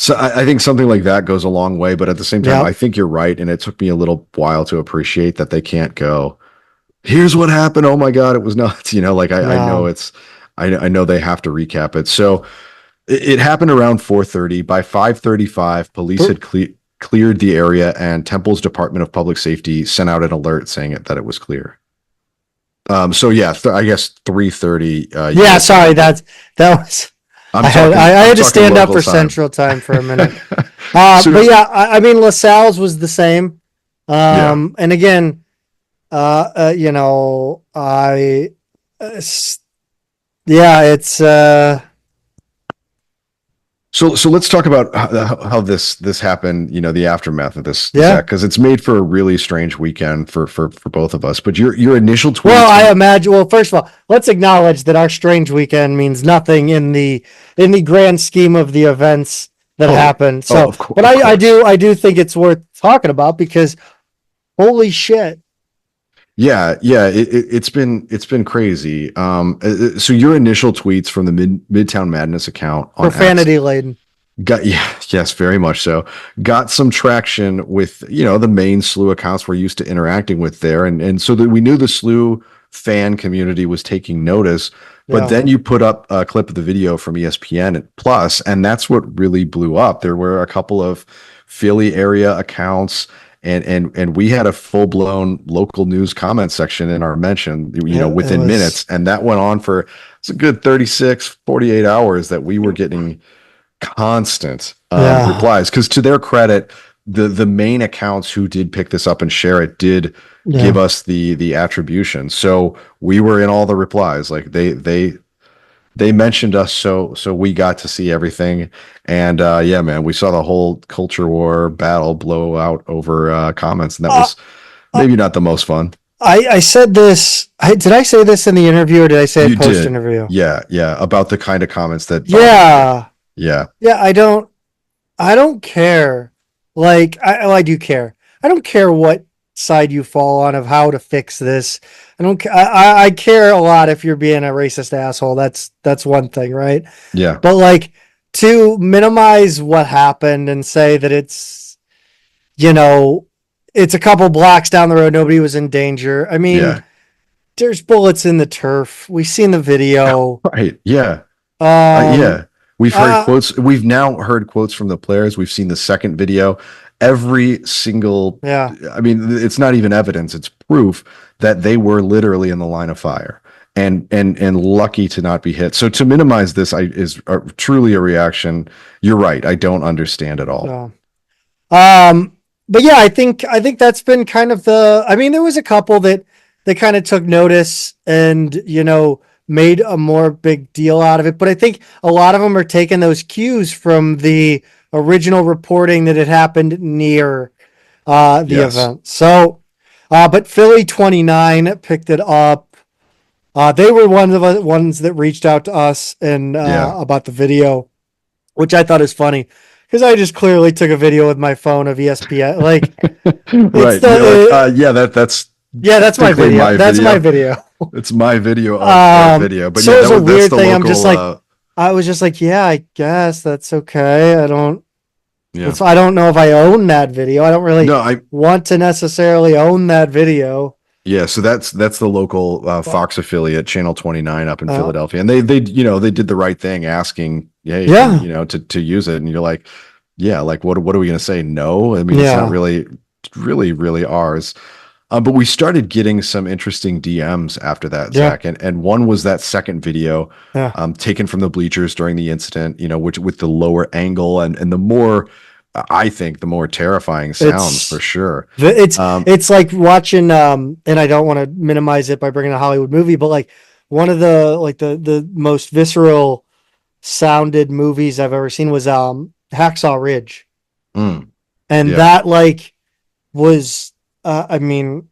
I think something like that goes a long way, but at the same time, I think you're right. And it took me a little while to appreciate that they can't go, here's what happened. Oh my God, it was nuts. I know I know they have to recap it. So it happened around 4:30. By 5:35, police had cleared the area, and Temple's Department of Public Safety sent out an alert saying that it was clear. I guess 3:30. Sorry, that was. I had to stand up for Central Time for a minute. LaSalle's was the same. And again, it's. So let's talk about how this happened, the aftermath of this, because it's made for a really strange weekend for both of us. But your initial tweet. Well, I imagine. Well, first of all, let's acknowledge that our strange weekend means nothing in the grand scheme of the events that happened. So, of course, but I do think it's worth talking about because, holy shit. Yeah, it's been crazy. So your initial tweets from the Midtown Madness account on profanity laden yes, very much so. Got some traction with the main SLU accounts we're used to interacting with there, and so that we knew the SLU fan community was taking notice. But then you put up a clip of the video from ESPN Plus, and that's what really blew up. There were a couple of Philly area accounts. And we had a full-blown local news comment section in our mention, within minutes. And that went on for a good 36, 48 hours that we were getting constant replies. Because to their credit, the main accounts who did pick this up and share it did give us the attribution. So we were in all the replies. Like they mentioned us, so we got to see everything. And man, we saw the whole culture war battle blow out over comments, and that was maybe not the most fun. I said this. Did I say this in the interview, or did I say it post interview? Yeah, about the kind of comments that. Yeah. I don't care. Like I do care. I don't care what side you fall on of how to fix this. I care a lot if you're being a racist asshole. That's one thing, right? Yeah. But like to minimize what happened and say that it's a couple blocks down the road, nobody was in danger. I mean, there's bullets in the turf. We've seen the video. Right. Yeah. We've heard quotes. We've now heard quotes from the players. We've seen the second video. Every single, I mean, it's not even evidence. It's proof that they were literally in the line of fire and lucky to not be hit. So to minimize this is truly a reaction. You're right. I don't understand at all. yeah, I think that's been kind of I mean, there was a couple that kind of took notice and, made a more big deal out of it. But I think a lot of them are taking those cues from the original reporting that had happened near the event. So, but Philly 29 picked it up. They were one of the ones that reached out to us and about the video, which I thought is funny because I just clearly took a video with my phone of ESPN. Like, right. That's my video. That's my video. It's my video of video. But so yeah, it's a weird thing. Local, I'm just like, I was just like, yeah, I guess that's okay. I don't know if I own that video. I don't really want to necessarily own that video. Yeah, so that's the local Fox affiliate, Channel 29 up in Philadelphia, and they did the right thing, asking, to use it, and you're like, what are we gonna say? No, I mean, it's not really ours. But we started getting some interesting DMs after that, Zach, and one was that second video, taken from the bleachers during the incident, which with the lower angle and the more. I think the more terrifying sounds for sure. It's like watching, and I don't want to minimize it by bringing a Hollywood movie, but like one of the most visceral sounded movies I've ever seen was Hacksaw Ridge, and that was I mean,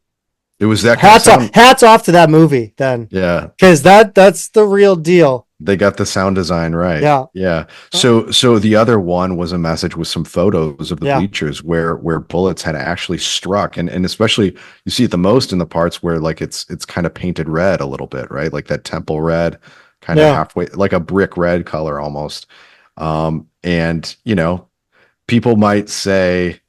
it was that hats off to that movie then, because that's the real deal. They got the sound design right. Yeah. So the other one was a message with some photos of the bleachers where bullets had actually struck, and especially you see it the most in the parts where like it's kind of painted red a little bit, right? Like that temple red, kind of halfway, like a brick red color almost. And people might say,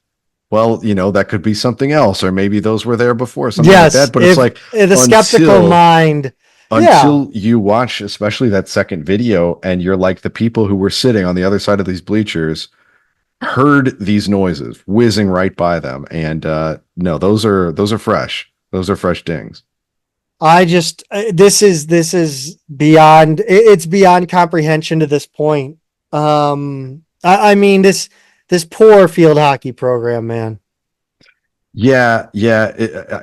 well, that could be something else, or maybe those were there before, something like that. But it's like the skeptical mind. Until you watch, especially that second video, and you're like, the people who were sitting on the other side of these bleachers heard these noises whizzing right by them, and no, those are fresh. Those are fresh dings. I just this is beyond. It's beyond comprehension to this point. I mean this poor field hockey program, man. Yeah.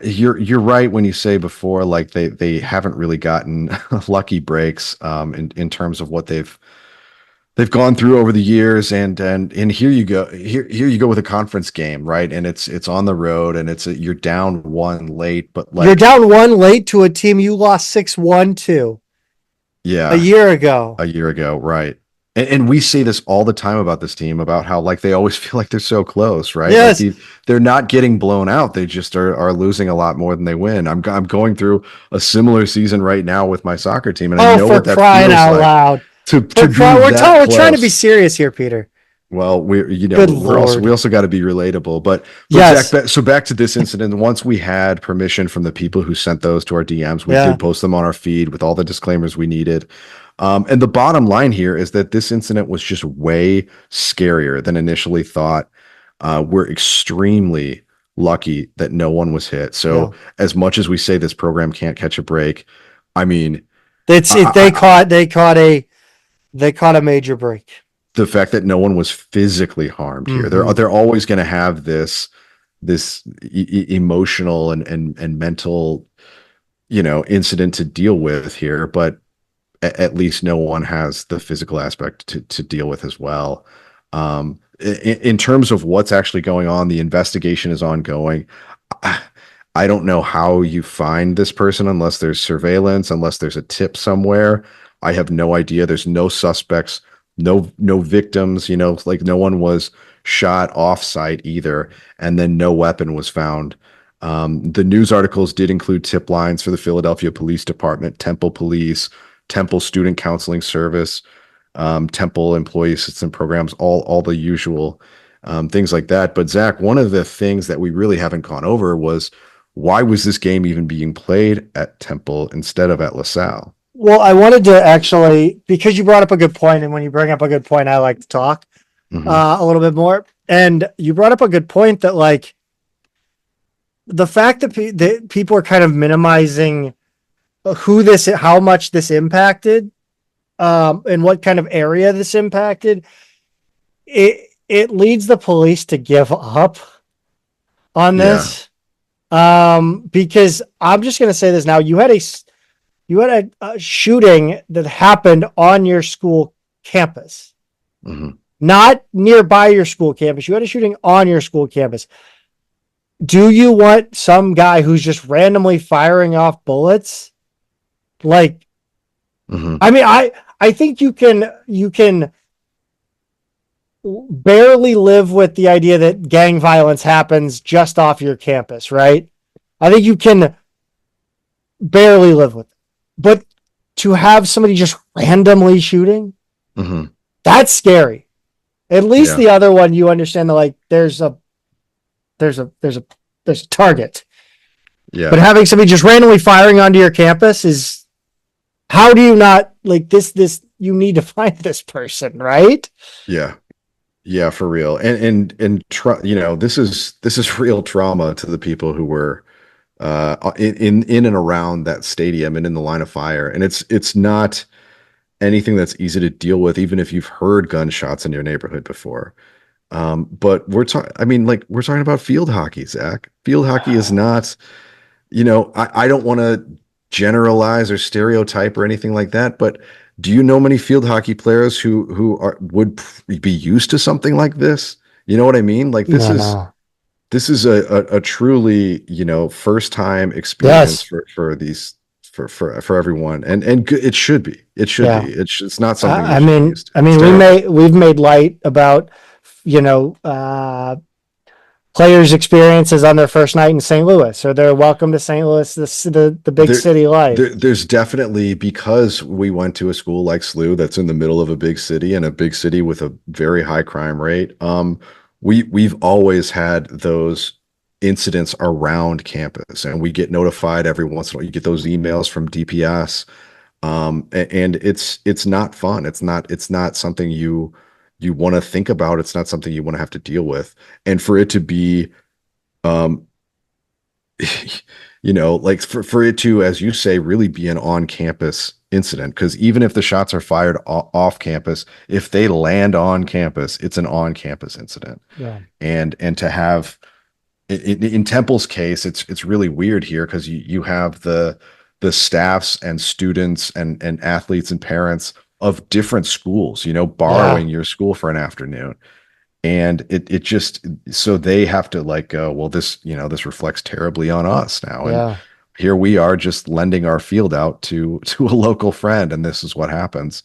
You're right when you say before, like they haven't really gotten lucky breaks in terms of what they've gone through over the years, and here you go with a conference game, right? And it's on the road, and you're down one late, but like you're down one late to a team you lost 6-1 to. Yeah, a year ago, right. And we say this all the time about this team, about how like they always feel like they're so close, right? Yes. Like they're not getting blown out. They just are losing a lot more than they win. I'm going through a similar season right now with my soccer team, and I know what that feels like. Loud. We're trying to be serious here, Peter. Well, we also got to be relatable, but yes. Zach, so back to this incident. Once we had permission from the people who sent those to our DMs, we did post them on our feed with all the disclaimers we needed. And the bottom line here is that this incident was just way scarier than initially thought. We're extremely lucky that no one was hit. So as much as we say this program can't catch a break, I mean, they caught a major break. The fact that no one was physically harmed here, they're always going to have this emotional and mental, incident to deal with here, but at least no one has the physical aspect to deal with as well. In terms of what's actually going on, the investigation is ongoing. I don't know how you find this person unless there's surveillance, unless there's a tip somewhere. I have no idea. There's no suspects, no victims, like no one was shot off site either. And then no weapon was found. The news articles did include tip lines for the Philadelphia Police Department, Temple Police, Temple Student Counseling Service, Temple Employee Assistance Programs, all the usual things like that. But Zach, one of the things that we really haven't gone over was, why was this game even being played at Temple instead of at LaSalle? Well, I wanted to actually, because you brought up a good point, and when you bring up a good point, I like to talk a little bit more. And you brought up a good point that, like, the fact that people are kind of minimizing how much this impacted, and what kind of area this impacted, it leads the police to give up on this. Because I'm just going to say this now. You had a shooting that happened on your school campus, not nearby your school campus. You had a shooting on your school campus. Do you want some guy who's just randomly firing off bullets? Like, I mean, I think you can barely live with the idea that gang violence happens just off your campus, right? I think you can barely live with it. But to have somebody just randomly shooting, that's scary. At least the other one, you understand that like there's a target. Yeah. But having somebody just randomly firing onto your campus is, how do you not like this? You need to find this person, right? Yeah. Yeah, for real. And you know, this is real trauma to the people who were in and around that stadium and in the line of fire. And it's not anything that's easy to deal with, even if you've heard gunshots in your neighborhood before. But we're talking about field hockey, Zach. Field hockey is not, you know, I don't want to generalize or stereotype or anything like that, but do you know many field hockey players who would be used to something like this? You know what I mean? Like this is a truly, you know, first time experience for everyone, and it should be. It's not something. We've made light about, you know, players' experiences on their first night in St. Louis, or they're welcome to St. Louis, the big city life. There's definitely, because we went to a school like SLU that's in the middle of a big city, and a big city with a very high crime rate. We've always had those incidents around campus, and we get notified every once in a while. You get those emails from DPS, and it's not fun. It's not something you want to think about. It's not something you want to have to deal with. And for it to be, you know, like for it to, as you say, really be an on-campus incident, because even if the shots are fired off campus, if they land on campus, it's an on-campus incident. Yeah. And to have, in Temple's case, it's really weird here, because you have the staffs and students and athletes and parents of different schools, you know, borrowing your school for an afternoon. And it just, so they have to like go, well, this, you know, this reflects terribly on us now. And here we are just lending our field out to a local friend, and this is what happens.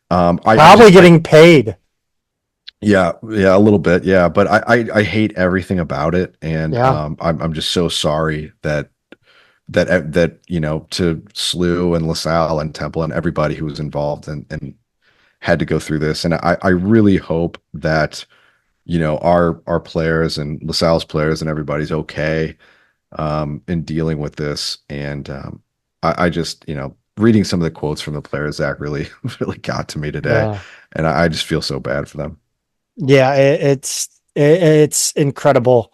Probably getting paid. Yeah, a little bit. Yeah. But I hate everything about it. And I'm just so sorry that you know, to SLU and LaSalle and Temple and everybody who was involved and had to go through this. And I really hope that, you know, our players and LaSalle's players and everybody's okay in dealing with this. And I just, you know, reading some of the quotes from the players, Zach, really got to me today. And I just feel so bad for them. Yeah, it's incredible.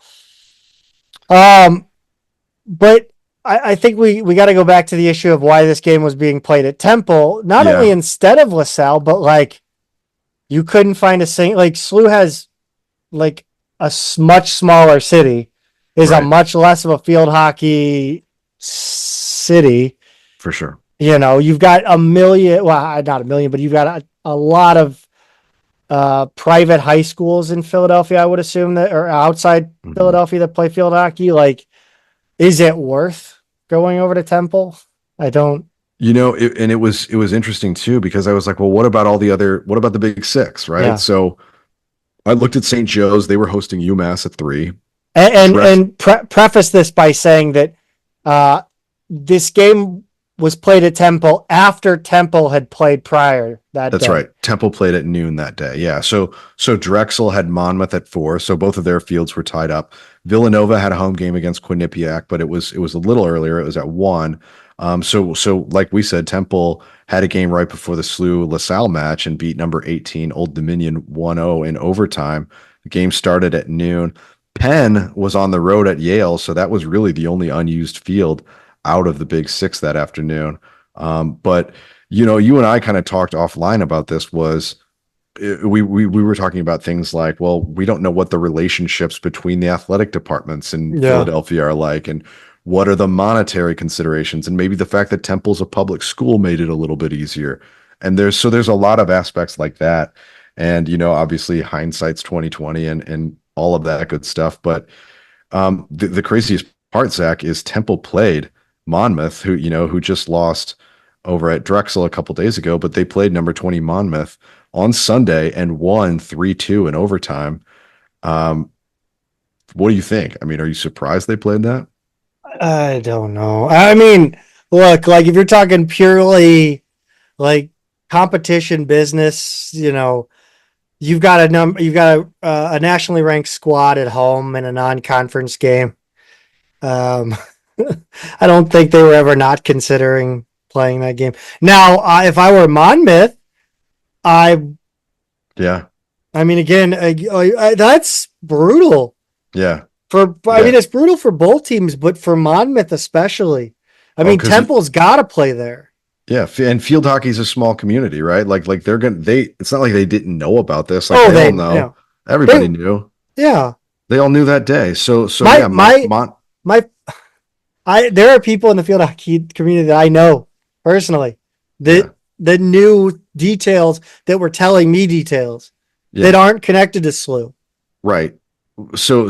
But I think we got to go back to the issue of why this game was being played at Temple, not only instead of LaSalle, but like you couldn't find a single, like SLU has like a much smaller city, is a much less of a field hockey city. For sure. You know, you've got a million, well, not a million, but you've got a lot of private high schools in Philadelphia, I would assume, that or outside Philadelphia that play field hockey. Like, is it worth going over to Temple? I don't. You know, it was interesting too, because I was like, well, what about the Big Six, right? Yeah. So I looked at St. Joe's. They were hosting UMass at 3. And preface this by saying that this game was played at Temple after Temple had played prior that day. That's right. Temple played at noon that day. Yeah. So Drexel had Monmouth at 4. So both of their fields were tied up. Villanova had a home game against Quinnipiac, but it was a little earlier. It was at 1. So like we said, Temple had a game right before the SLU LaSalle match and beat number 18 Old Dominion 1-0 in overtime. The game started at noon. Penn was on the road at Yale, so that was really the only unused field out of the Big Six that afternoon. But you know, you and I kind of talked offline about this. Was we were talking about things like, well, we don't know what the relationships between the athletic departments in Philadelphia are like, and what are the monetary considerations, and maybe the fact that Temple's a public school made it a little bit easier. And there's a lot of aspects like that. And, obviously hindsight's 2020 and all of that good stuff. But the craziest part, Zach, is Temple played Monmouth, who just lost over at Drexel a couple days ago, but they played number 20 Monmouth on Sunday and won 3-2 in overtime. What do you think? I mean, are you surprised they played that? I don't know. I mean, look, like if you're talking purely like competition business, you've got a nationally ranked squad at home in a non-conference game. I don't think they were ever not considering playing that game. Now, if I were Monmouth, I mean, again, that's brutal. Yeah. I mean, it's brutal for both teams, but for Monmouth especially. I mean, Temple's got to play there. Yeah, and field hockey is a small community, right? Like it's not like they didn't know about this. Like they all know. Yeah. Everybody knew. Yeah. They all knew that day. So there are people in the field hockey community that I know personally that knew details that were telling me details that aren't connected to SLU. Right. So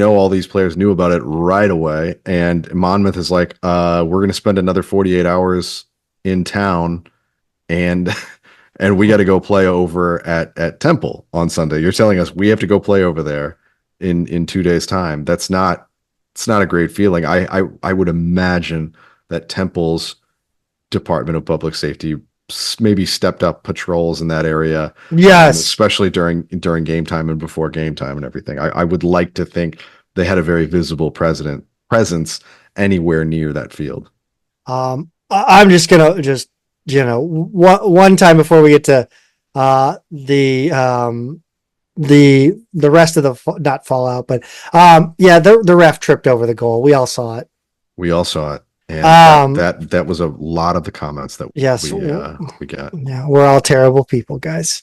all these players knew about it right away, and Monmouth is like, we're going to spend another 48 hours in town, and we got to go play over at Temple on Sunday. You're telling us we have to go play over there in 2 days' time. It's not a great feeling. I would imagine that Temple's Department of Public Safety maybe stepped up patrols in that area. Yes. Especially during game time and before game time and everything. I would like to think they had a very visible presence anywhere near that field. I'm just going to one time before we get to the rest of the not fallout, but the ref tripped over the goal. We all saw it. And that was a lot of the comments that we got. Yeah, we're all terrible people, guys.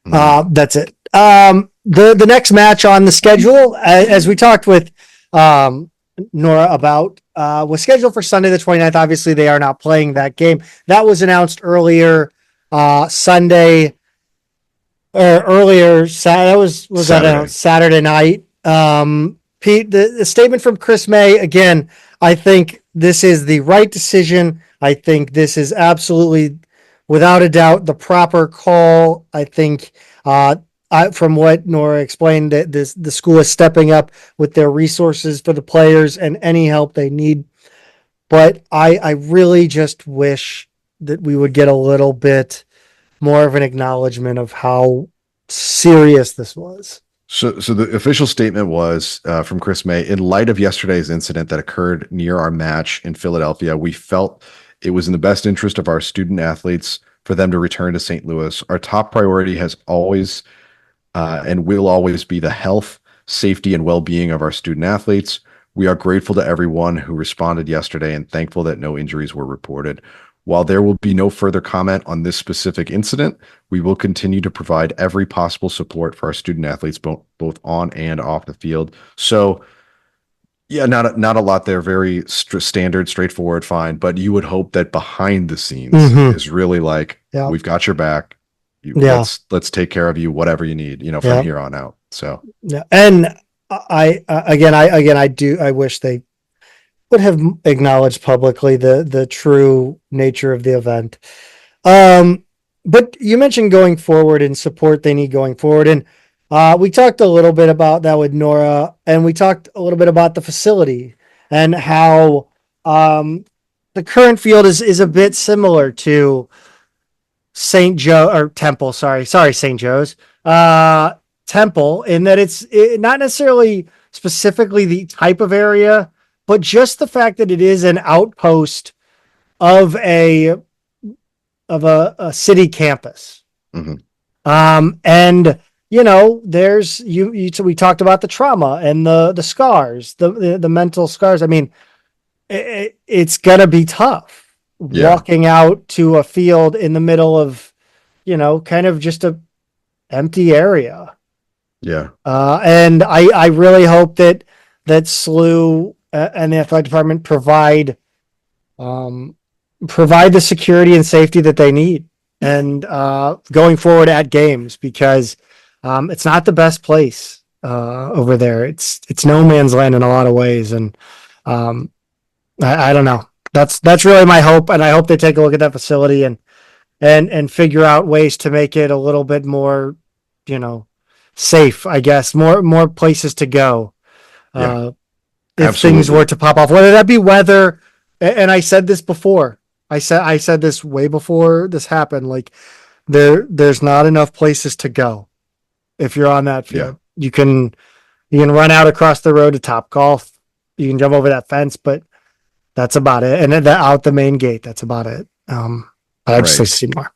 That's it. The next match on the schedule, as we talked with Nora about, was scheduled for Sunday the 29th. Obviously, they are not playing that game. That was announced earlier Sunday or earlier Saturday. Was that announced Saturday night? Pete, the statement from Chris May, again, I think this is the right decision. I think this is absolutely, without a doubt, the proper call. I think from what Nora explained, that the school is stepping up with their resources for the players and any help they need. But I really just wish that we would get a little bit more of an acknowledgement of how serious this was. So the official statement was from Chris May: in light of yesterday's incident that occurred near our match in Philadelphia, we felt it was in the best interest of our student athletes for them to return to St. Louis. Our top priority has always and will always be the health, safety, and well-being of our student athletes. We are grateful to everyone who responded yesterday and thankful that no injuries were reported. While there will be no further comment on this specific incident, we will continue to provide every possible support for our student athletes, both on and off the field. So, yeah, not a lot there. Very standard, straightforward, fine. But you would hope that behind the scenes is really like, we've got your back. Let's take care of you, whatever you need, from here on out. So and I wish they would have acknowledged publicly the true nature of the event. But you mentioned going forward and support they need going forward. And we talked a little bit about that with Nora, and we talked a little bit about the facility and how the current field is a bit similar to St. Joe's, Temple, in that it's not necessarily specifically the type of area, but just the fact that it is an outpost of a city campus. And there's so we talked about the trauma and the scars, the mental scars. I mean, it's gonna be tough walking out to a field in the middle of, kind of just empty area. Yeah. And I really hope that SLU and the athletic department provide the security and safety that they need, and going forward at games, because it's not the best place over there. It's no man's land in a lot of ways, and I don't know. That's really my hope, and I hope they take a look at that facility and figure out ways to make it a little bit more, safe, I guess, more places to go. Yeah. If Absolutely. things were to pop off, whether that be weather, and I said this before, I said this way before this happened, like there's not enough places to go. If you're on that field, you can run out across the road to Topgolf. You can jump over that fence, but that's about it. And then out the main gate, that's about it. I just like to see more.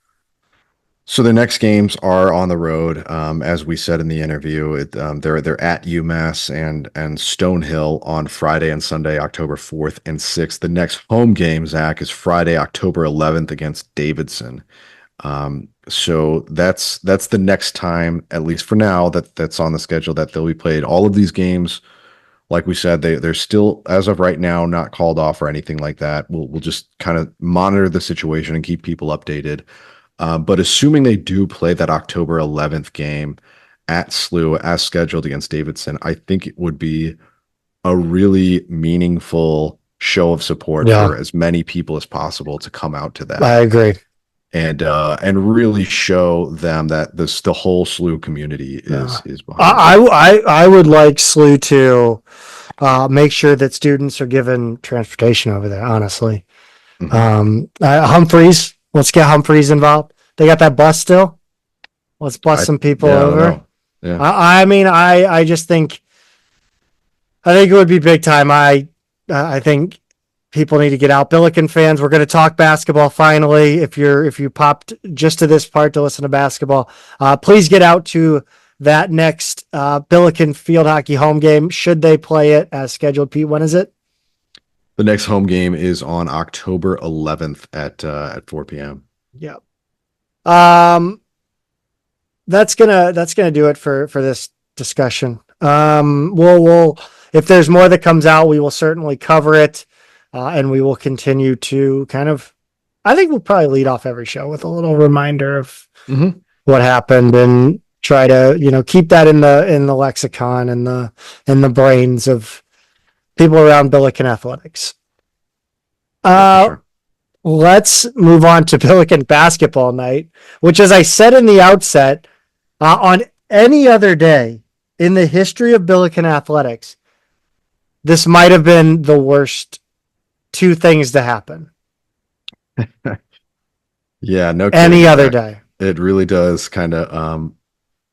So the next games are on the road, as we said in the interview. They're at UMass and Stonehill on Friday and Sunday, October 4th and 6th. The next home game, Zach, is Friday, October 11th against Davidson. So that's the next time, at least for now, that's on the schedule that they'll be played. All of these games, like we said, they're still, as of right now, not called off or anything like that. We'll just kind of monitor the situation and keep people updated. But assuming they do play that October 11th game at SLU as scheduled against Davidson, I think it would be a really meaningful show of support for as many people as possible to come out to that. I agree. And really show them that the whole SLU community is behind. I would like SLU to make sure that students are given transportation over there, honestly. Humphreys, let's get Humphreys involved. They got that bus still. Let's bus some people over. Yeah. I just think it would be big time. I think people need to get out. Billiken fans, we're going to talk basketball finally. If you popped just to this part to listen to basketball, please get out to that next Billiken field hockey home game. Should they play it as scheduled? Pete, when is it? The next home game is on October 11th at 4 p.m. Yep. That's gonna do it for this discussion. We'll if there's more that comes out, we will certainly cover it, and we will continue to I think we'll probably lead off every show with a little reminder of what happened, and try to keep that in the lexicon and the brains of people around Billiken athletics. Sure. Let's move on to Billiken basketball night, which, as I said in the outset, on any other day in the history of Billiken athletics, this might have been the worst two things to happen. Yeah, no kidding. Any other day. It really does kind of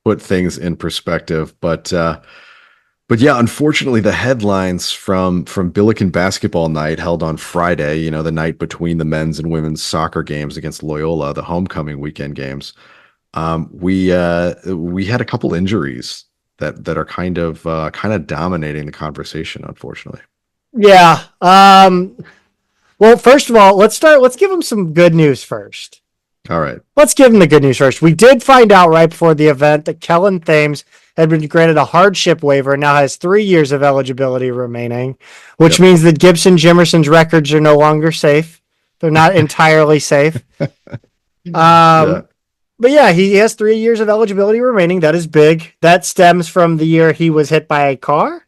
put things in perspective, but yeah, unfortunately, the headlines from Billiken basketball night held on Friday, the night between the men's and women's soccer games against Loyola, the homecoming weekend games, we had a couple injuries that are kind of dominating the conversation, unfortunately. Yeah. Well, first of all, let's give them some good news first. All right. Let's give them the good news first. We did find out right before the event that Kellen Thames had been granted a hardship waiver and now has 3 years of eligibility remaining, which means that Gibson Jimerson's records are no longer safe. They're not entirely safe. But yeah, he has 3 years of eligibility remaining. That is big. That stems from the year he was hit by a car.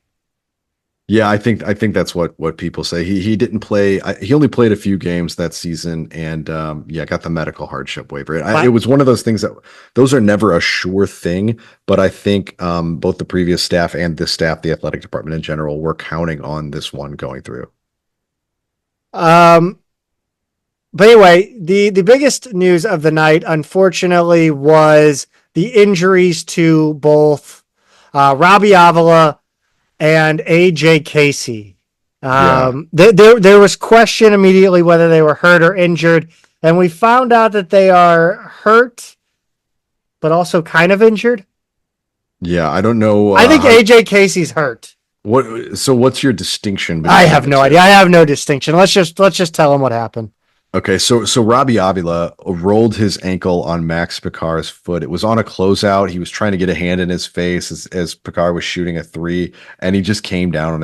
Yeah, I think that's what people say. He didn't play. He only played a few games that season, and got the medical hardship waiver. It was one of those things those are never a sure thing. But I think both the previous staff and this staff, the athletic department in general, were counting on this one going through. But anyway, the biggest news of the night, unfortunately, was the injuries to both Robbie Avila and AJ Casey. There was question immediately whether they were hurt or injured, and we found out that they are hurt, but also kind of injured. Yeah, I don't know. I think AJ Casey's hurt. So what's your distinction? I have no idea. I have no distinction. Let's just tell him what happened. Okay, so Robbie Avila rolled his ankle on Max Picar's foot. It was on a closeout. He was trying to get a hand in his face as Picard was shooting a three, and he just came down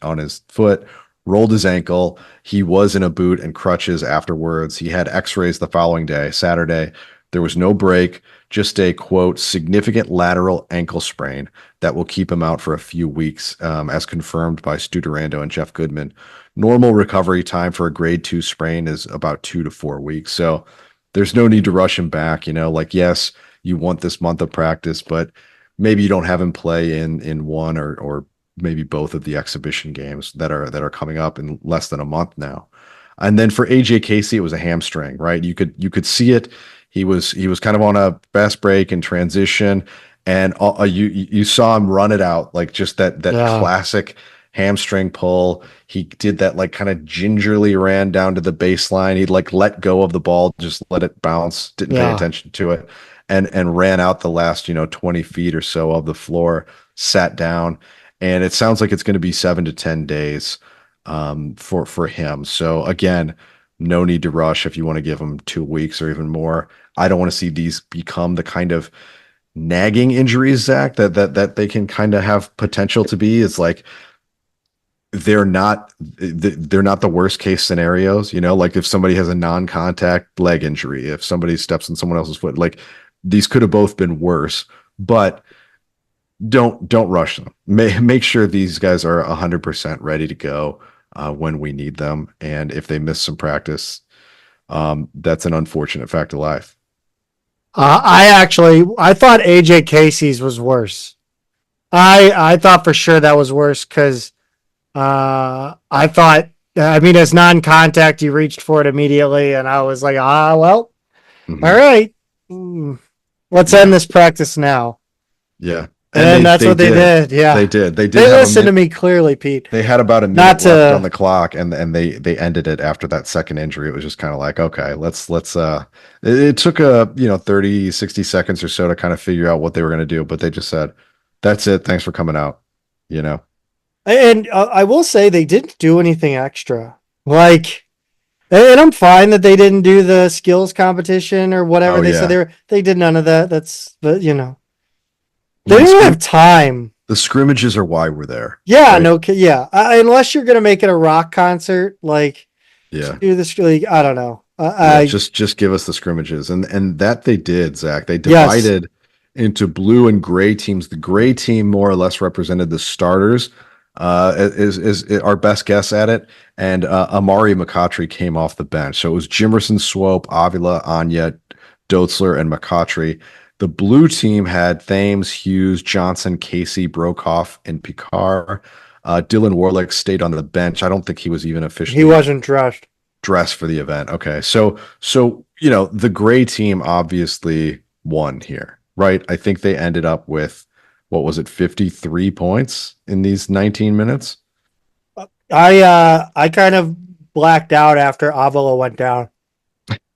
on his foot, rolled his ankle. He was in a boot and crutches afterwards. He had X-rays the following day, Saturday. There was no break, just a quote significant lateral ankle sprain that will keep him out for a few weeks, as confirmed by Stu Durando and Jeff Goodman. Normal recovery time for a grade 2 sprain is about 2 to 4 weeks. So there's no need to rush him back. Like, yes, you want this month of practice, but maybe you don't have him play in one or maybe both of the exhibition games that are coming up in less than a month now. And then for AJ Casey, it was a hamstring, right? You could see it. He was kind of on a fast break and transition, and you saw him run it out, like just that classic hamstring pull. He did that, like, kind of gingerly ran down to the baseline. He'd like let go of the ball, just let it bounce, didn't pay attention to it, and ran out the last 20 feet or so of the floor, sat down, and it sounds like it's going to be 7 to 10 days for him. So again, no need to rush if you want to give him 2 weeks or even more. I don't want to see these become the kind of nagging injuries, Zach, that they can kind of have potential to be. It's like they're not the worst case scenarios, like if somebody has a non-contact leg injury, if somebody steps on someone else's foot, like these could have both been worse, but don't rush them. Make sure these guys are 100% ready to go when we need them. And if they miss some practice, that's an unfortunate fact of life. I thought AJ Casey's was worse. I thought for sure that was worse because I thought, as non-contact, he reached for it immediately, and I was like, well, all right, let's end this practice now. Yeah. And that's what they did. Yeah, they did. They listened to me clearly, Pete. They had about a minute left on the clock, and they ended it after that second injury. It was just kind of like, okay, let's. It took 30, 60 seconds or so to kind of figure out what they were going to do, but they just said, "That's it. Thanks for coming out." And I will say they didn't do anything extra. Like, and I'm fine that they didn't do the skills competition or whatever said they did none of that. They didn't have time. The scrimmages are why we're there. Yeah, right? Unless you're gonna make it a rock concert, like, do this. Like, I don't know. Just give us the scrimmages, and that they did, Zach. They divided into blue and gray teams. The gray team more or less represented the starters. Is our best guess at it, and Amari McCautry came off the bench. So it was Jimerson, Swope, Avila, Anya, Dotzler, and McCautry. The blue team had Thames, Hughes, Johnson, Casey, Brokoff, and Picard. Dylan Warlick stayed on the bench. I don't think he was even officially. He wasn't dressed for the event. Okay, so the gray team obviously won here, right? I think they ended up with, what was it, 53 points in these 19 minutes? I kind of blacked out after Avila went down.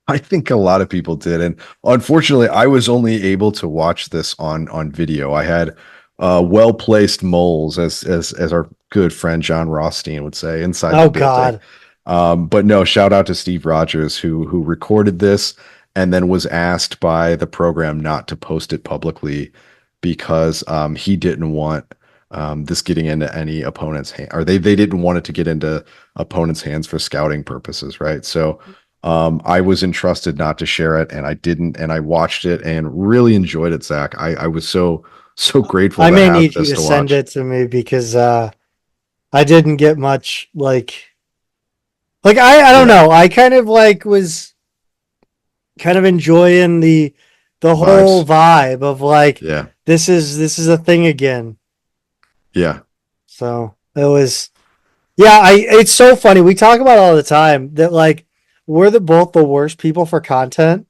I think a lot of people did, and unfortunately, I was only able to watch this on video. I had well-placed moles, as our good friend John Rothstein would say, inside the building. God. But no, shout out to Steve Rogers who recorded this and then was asked by the program not to post it publicly because he didn't want this getting into any opponent's hand, or they didn't want it to get into opponents' hands for scouting purposes, right? So I was entrusted not to share it, and I didn't, and I watched it and really enjoyed it, Zach. I was so grateful. I may need you to send it to me because I didn't get much like I don't know. I kind of was kind of enjoying the whole vibe of this is a thing again. Yeah. So it was, it's so funny. We talk about it all the time that we're both the worst people for content.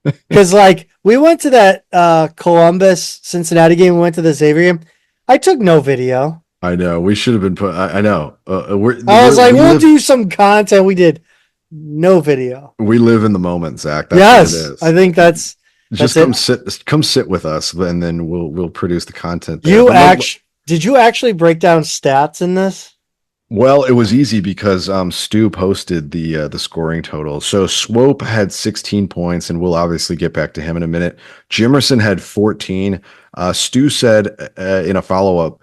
Because we went to that Columbus Cincinnati game. We went to the Xavier game. I took no video. I know we should have been put. I know. We'll do some content. We did no video. We live in the moment, Zach. That's what it is. I think that's just come sit with us, and then we'll produce the content. Did you actually break down stats in this? Well, it was easy because Stu posted the scoring total. So Swope had 16 points, and we'll obviously get back to him in a minute. Jimerson had 14. Stu said in a follow-up,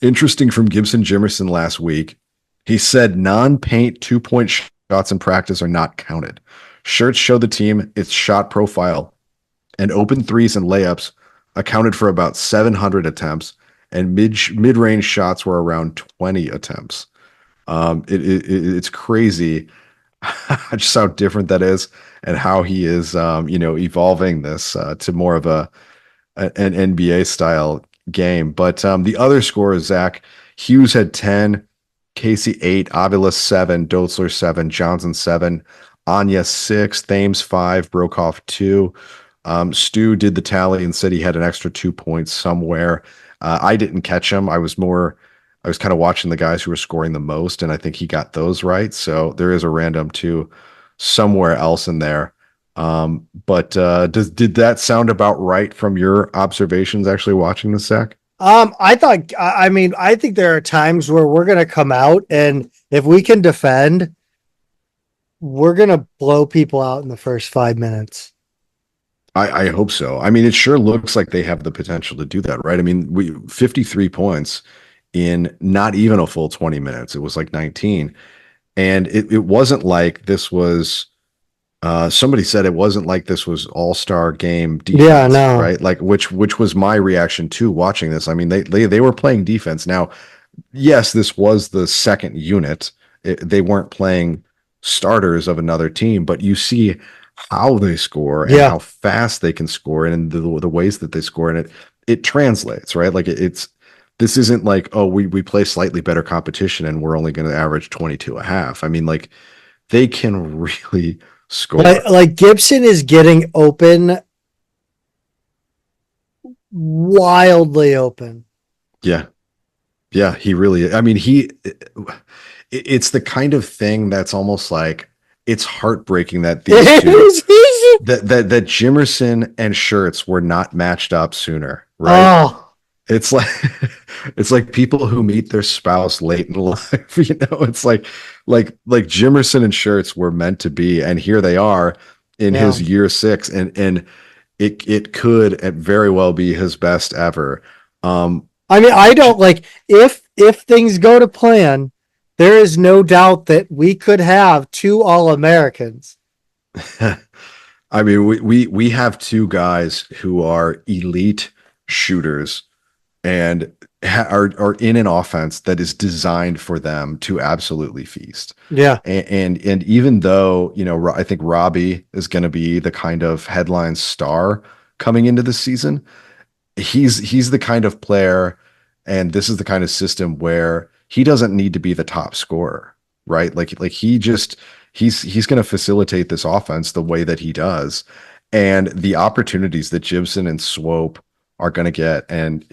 interesting from Gibson Jimerson last week. He said non-paint 2-point shots in practice are not counted. Shirts show the team its shot profile, and open threes and layups accounted for about 700 attempts, and mid-range shots were around 20 attempts. It's crazy just how different that is, and how he is, evolving this to more of an NBA style game. But the other scores, Zach, Hughes had 10, Casey 8, Avila 7, Dotzler 7, Johnson 7, Anya 6, Thames 5, Brokoff 2. Stu did the tally and said he had an extra 2 points somewhere. I didn't catch him. I was kind of watching the guys who were scoring the most, and I think he got those right. So there is a random 2 somewhere else in there. But did that sound about right from your observations actually watching the Zach? I think there are times where we're going to come out, and if we can defend, we're going to blow people out in the first 5 minutes. I hope so. I mean, it sure looks like they have the potential to do that, right? I mean, 53 points in not even a full 20 minutes. It was like 19. And it wasn't like this was, somebody said it wasn't like this was all-star game defense, Yeah, no. right? Like, which was my reaction to watching this. I mean, they were playing defense. Now, yes, this was the second unit. They weren't playing starters of another team, but you see how they score and how fast they can score, and the ways that they score, and it translates, right? Like this isn't like, oh, we play slightly better competition and we're only going to average 22 a half. I mean, like, they can really score. Like Gibson is getting open, wildly open. Yeah, he really, I mean, it's the kind of thing that's almost like, it's heartbreaking that these two, that Jimerson and Shirts were not matched up sooner, right? Oh. It's like people who meet their spouse late in life, it's like Jimerson and Shirts were meant to be, and here they are in his year 6, and it could very well be his best ever. I mean, I don't like, if things go to plan, there is no doubt that we could have 2 All-Americans. I mean, we have 2 guys who are elite shooters and are in an offense that is designed for them to absolutely feast. Yeah. And even though, I think Robbie is going to be the kind of headline star coming into the season, he's the kind of player, and this is the kind of system where he doesn't need to be the top scorer, right? Like he's going to facilitate this offense the way that he does, and the opportunities that Gibson and Swope are going to get. And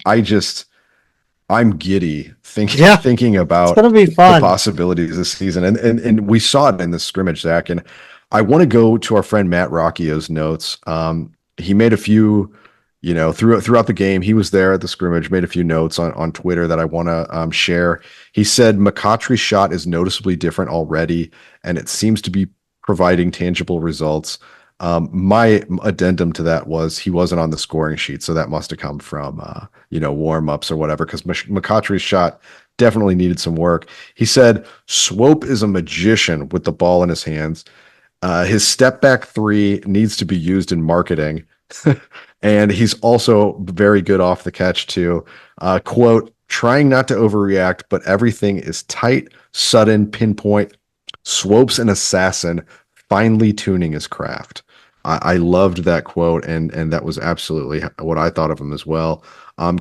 I'm giddy thinking about it's gonna be fun. the possibilities this season. And we saw it in the scrimmage, Zach. And I want to go to our friend Matt Rocchio's notes. He made a few, throughout the game, he was there at the scrimmage, made a few notes on Twitter that I want to share. He said McCautry's shot is noticeably different already, and it seems to be providing tangible results. My addendum to that was he wasn't on the scoring sheet, so that must have come from warm-ups or whatever, because McCautry's shot definitely needed some work. He said Swope is a magician with the ball in his hands. His step back 3 needs to be used in marketing. And he's also very good off the catch too. Quote, trying not to overreact, but everything is tight, sudden, pinpoint. Swope's an assassin, finely tuning his craft. I loved that quote, and that was absolutely what I thought of him as well.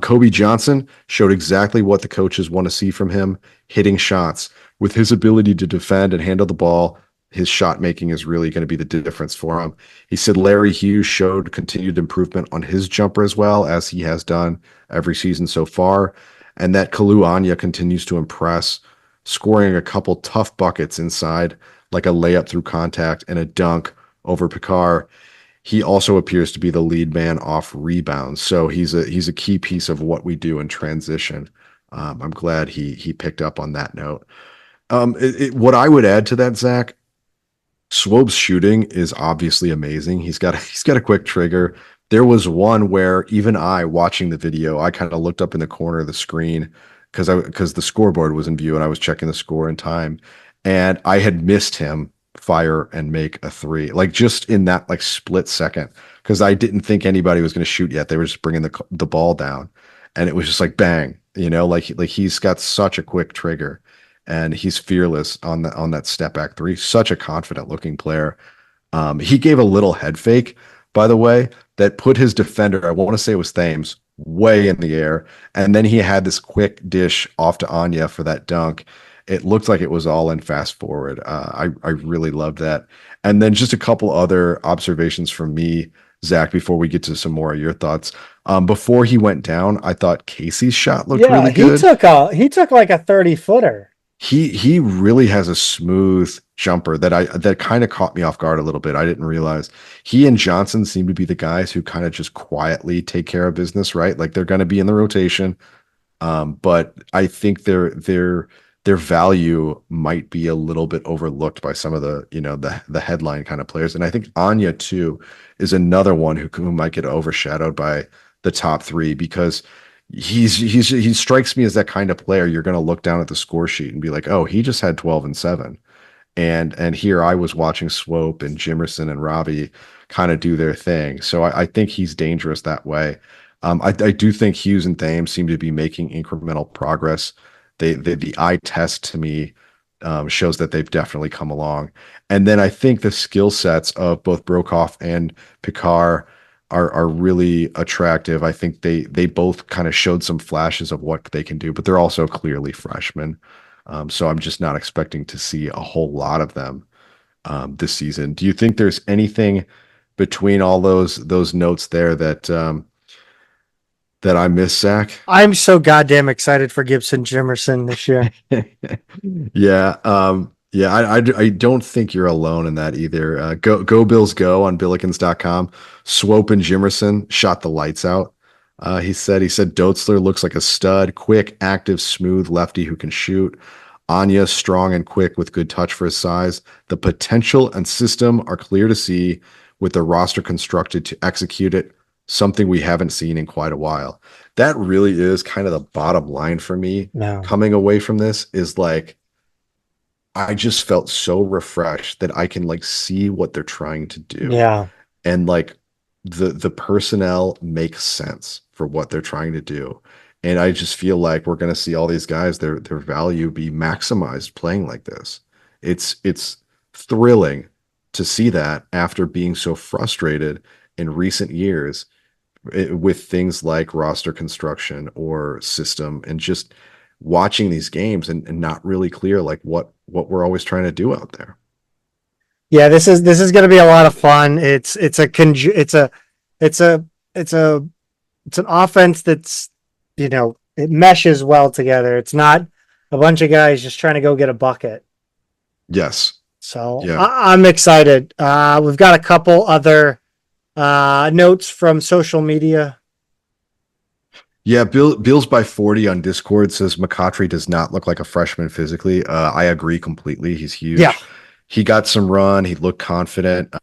Kobe Johnson showed exactly what the coaches want to see from him, hitting shots. With his ability to defend and handle the ball, his shot making is really going to be the difference for him. He said Larry Hughes showed continued improvement on his jumper as well, as he has done every season so far, and that Kalu Anya continues to impress, scoring a couple tough buckets inside, like a layup through contact and a dunk over Picard. He also appears to be the lead man off rebounds, so he's a key piece of what we do in transition. I'm glad he picked up on that note. What I would add to that, Zach, Swope's shooting is obviously amazing. He's got a quick trigger. There was one where even I, watching the video, I kind of looked up in the corner of the screen because the scoreboard was in view and I was checking the score in time, and I had missed him fire and make a three, like just in that like split second, because I didn't think anybody was going to shoot yet. They were just bringing the ball down, and it was just like bang, like he's got such a quick trigger and he's fearless on that step back three. Such a confident looking player. He gave a little head fake, by the way, that put his defender, I want to say it was Thames, way in the air. And then he had this quick dish off to Anya for that dunk. It looked like it was all in fast forward. I really loved that. And then just a couple other observations from me, Zach, before we get to some more of your thoughts. Before he went down, I thought Casey's shot looked really good. He took like a 30-footer. He really has a smooth jumper that kind of caught me off guard a little bit. I didn't realize he and Johnson seem to be the guys who kind of just quietly take care of business, right? Like they're going to be in the rotation, but I think their value might be a little bit overlooked by some of the headline kind of players. And I think Anya too is another one who might get overshadowed by the top three, because he strikes me as that kind of player you're going to look down at the score sheet and be like, oh, he just had 12 and 7. And here I was watching Swope and Jimerson and Robbie kind of do their thing. So I think he's dangerous that way. I do think Hughes and Thames seem to be making incremental progress. The eye test to me shows that they've definitely come along. And then I think the skill sets of both Brokoff and Picard are really attractive. I think they both kind of showed some flashes of what they can do, but they're also clearly freshmen. So I'm just not expecting to see a whole lot of them this season. Do you think there's anything between all those notes there that I miss, Zach? I'm so goddamn excited for Gibson Jimerson this year. Yeah. Yeah, I don't think you're alone in that either. Go Bills go on Billikens.com. Swope and Jimerson shot the lights out. He said Dotzler looks like a stud, quick, active, smooth lefty who can shoot. Anya strong and quick with good touch for his size. The potential and system are clear to see with the roster constructed to execute it, something we haven't seen in quite a while. That really is kind of the bottom line for me. No. Coming away from this is like, I just felt so refreshed that I can like see what they're trying to do. Yeah. And like the personnel makes sense for what they're trying to do. And I just feel like we're going to see all these guys, their value be maximized playing like this. It's thrilling to see that after being so frustrated in recent years with things like roster construction or system, and just watching these games and not really clear like what we're always trying to do out there. Yeah, this is going to be a lot of fun. It's an offense that's, it meshes well together. It's not a bunch of guys just trying to go get a bucket. Yes. So yeah. I'm excited. We've got a couple other notes from social media. Yeah, Bills by 40 on Discord says McCautry does not look like a freshman physically. I agree completely. He's huge. Yeah. He got some run. He looked confident.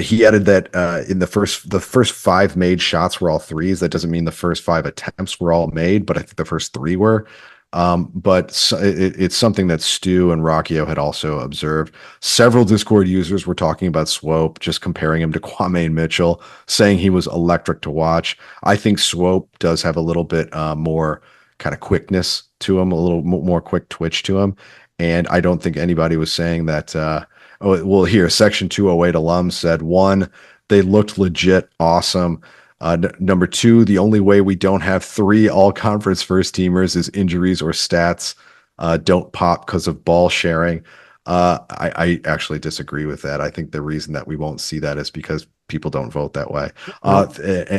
He added that in the first 5 made shots were all threes. That doesn't mean the first 5 attempts were all made, but I think the first 3 were. But it's something that Stu and Rockio had also observed. Several Discord users were talking about Swope, just comparing him to Kwame Mitchell, saying he was electric to watch. I think Swope does have a little bit more kind of quickness to him, a little more quick twitch to him. And I don't think anybody was saying that. Here, Section 208 alum said, 1, they looked legit awesome. Number 2, the only way we don't have 3 all-conference first-teamers is injuries or stats don't pop because of ball sharing. I actually disagree with that. I think the reason that we won't see that is because people don't vote that way,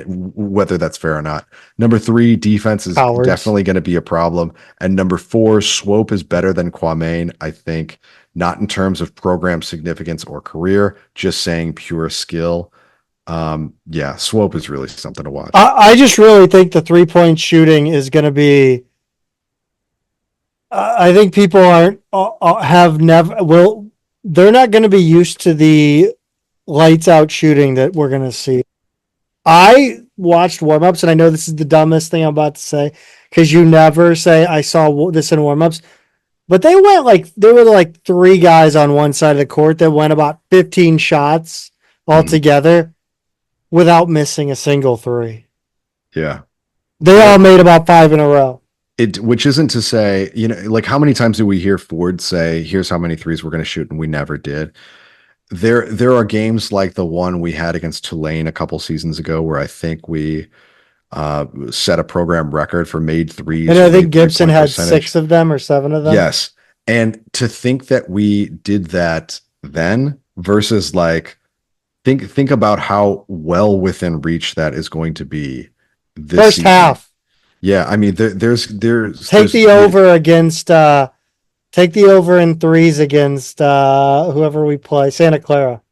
whether that's fair or not. Number 3, defense is definitely going to be a problem. And number 4, Swope is better than Kwame, I think, not in terms of program significance or career, just saying pure skill. Swope is really something to watch. I just really think the 3-point shooting is going to be I think people aren't have never will. They're not going to be used to the lights out shooting that we're going to see. I watched warm ups, and I know this is the dumbest thing I'm about to say because you never say I saw this in warm ups. But there were like three guys on one side of the court that went about 15 shots altogether without missing a single three. Yeah. They all made about 5 in a row. Which isn't to say, like how many times do we hear Ford say, here's how many threes we're going to shoot, and we never did. There are games like the one we had against Tulane a couple seasons ago where I think we set a program record for made threes. And I think Gibson had 6 of them or 7 of them. Yes. And to think that we did that then versus like think about how well within reach that is going to be this first season. Half. Yeah, I mean there's take the over against take the over in threes against whoever we play, Santa Clara.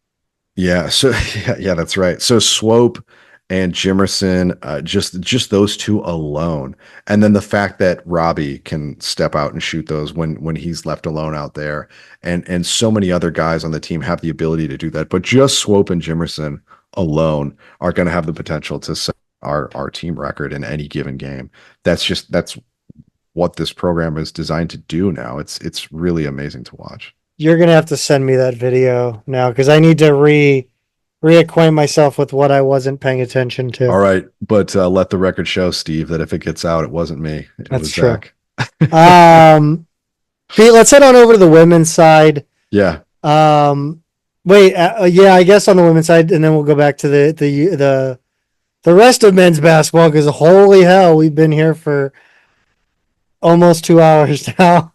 Yeah, so yeah, that's right. So Swope and Jimerson, just those two alone, and then the fact that Robbie can step out and shoot those when he's left alone out there, and so many other guys on the team have the ability to do that, but just Swope and Jimerson alone are going to have the potential to set our team record in any given game. That's what this program is designed to do now. It's really amazing to watch. You're gonna have to send me that video now because I need to reacquaint myself with what I wasn't paying attention to. All right, but let the record show, Steve, that if it gets out, it wasn't me. That's was true. Zach. Pete, let's head on over to the women's side. Yeah. Wait, yeah, I guess on the women's side, and then we'll go back to the rest of men's basketball because holy hell, we've been here for almost 2 hours now.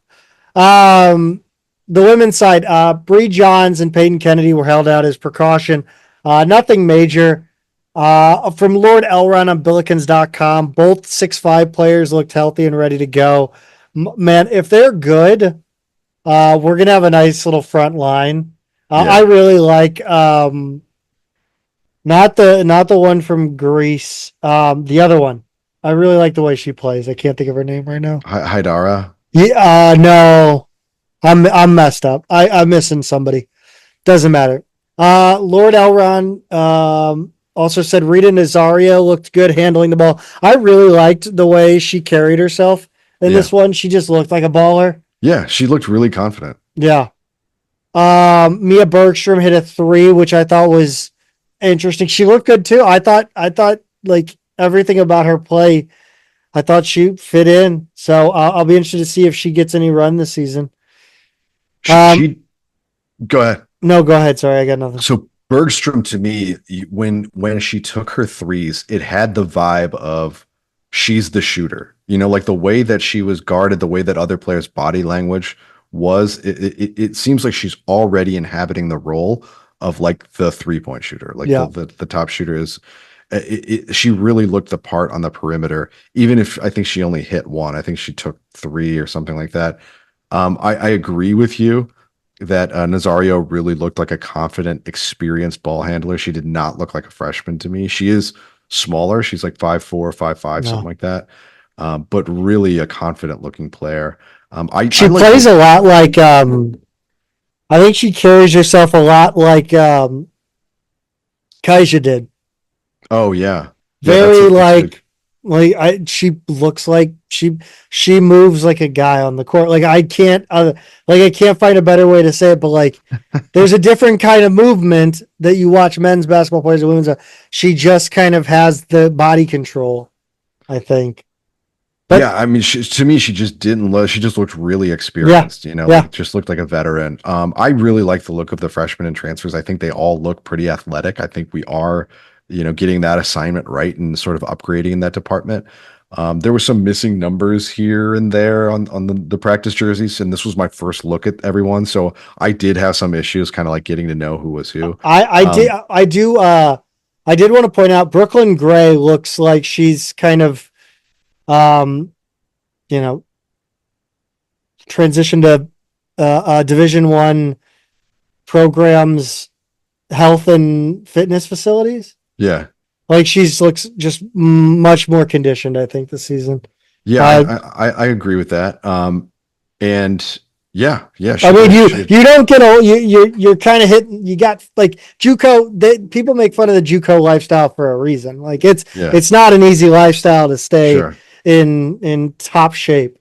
The women's side, Bree Johns and Peyton Kennedy were held out as precaution. Nothing major. From Lord Elrond on Billikens.com, both 6'5" players looked healthy and ready to go. Man, if they're good, we're going to have a nice little front line. Yeah. I really like not the one from Greece, the other one. I really like the way she plays. I can't think of her name right now. Haidara? Yeah, no. I'm messed up. I'm missing somebody. Doesn't matter. Lord Elrond also said Rita Nazario looked good handling the ball. I really liked the way she carried herself in this one. She just looked like a baller. Yeah, she looked really confident. Yeah. Mia Bergstrom hit a 3, which I thought was interesting. She looked good too. I thought like everything about her play, I thought she fit in. So I'll be interested to see if she gets any run this season. She go ahead. No, go ahead. Sorry, I got nothing. So Bergstrom, to me, when she took her threes, it had the vibe of she's the shooter. Like the way that she was guarded, the way that other players' body language was. It seems like she's already inhabiting the role of like the 3-point shooter, like the top shooter is. She really looked the part on the perimeter. Even if I think she only hit 1, I think she took 3 or something like that. I agree with you that Nazario really looked like a confident, experienced ball handler. She did not look like a freshman to me. She is smaller. She's like 5'4", 5'5", something like that. But really a confident looking player. She plays a lot like I think she carries herself a lot like Kaija did. Oh yeah. Very she looks like she moves like a guy on the court. Like I can't find a better way to say it, but like there's a different kind of movement that you watch men's basketball players and women's. She just kind of has the body control, I think. But yeah, I mean, to me, she just didn't look. She just looked really experienced. Like, just looked like a veteran. I really like the look of the freshmen and transfers. I think they all look pretty athletic. I think we are, getting that assignment right and sort of upgrading in that department. There were some missing numbers here and there on the practice jerseys, and this was my first look at everyone, so I did have some issues, kind of like getting to know who was who. I did want to point out Brooklyn Gray looks like she's kind of transition to Division I programs, health and fitness facilities. Yeah, like she's looks just much more conditioned, I think, this season. Yeah, I agree with that. And yeah, I mean, she you don't get you're kind of hitting. You got like JUCO. People make fun of the JUCO lifestyle for a reason. Like yeah, it's not an easy lifestyle to stay sure. in top shape.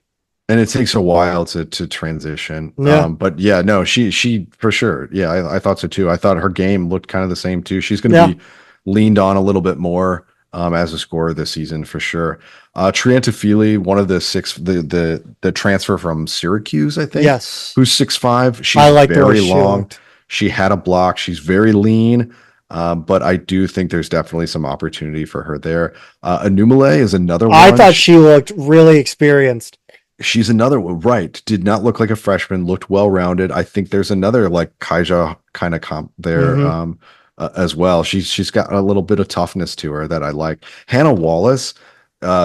And it takes a while to transition. Yeah, But yeah, no, she for sure. Yeah, I thought so too. I thought her game looked kind of the same too. She's going to yeah, be leaned on a little bit more as a scorer this season for sure. Triantafili, one of the six, the transfer from Syracuse, I think, yes. who's 6'5". She's I like the way very she long. looked. She had a block. She's very lean. But I do think there's definitely some opportunity for her there. Anumale is another one. I thought she looked really experienced. She's another one, right? Did not look like a freshman, looked well rounded. I think there's another like Kaija kind of comp there as well. She's got a little bit of toughness to her that I like. Hannah Wallace,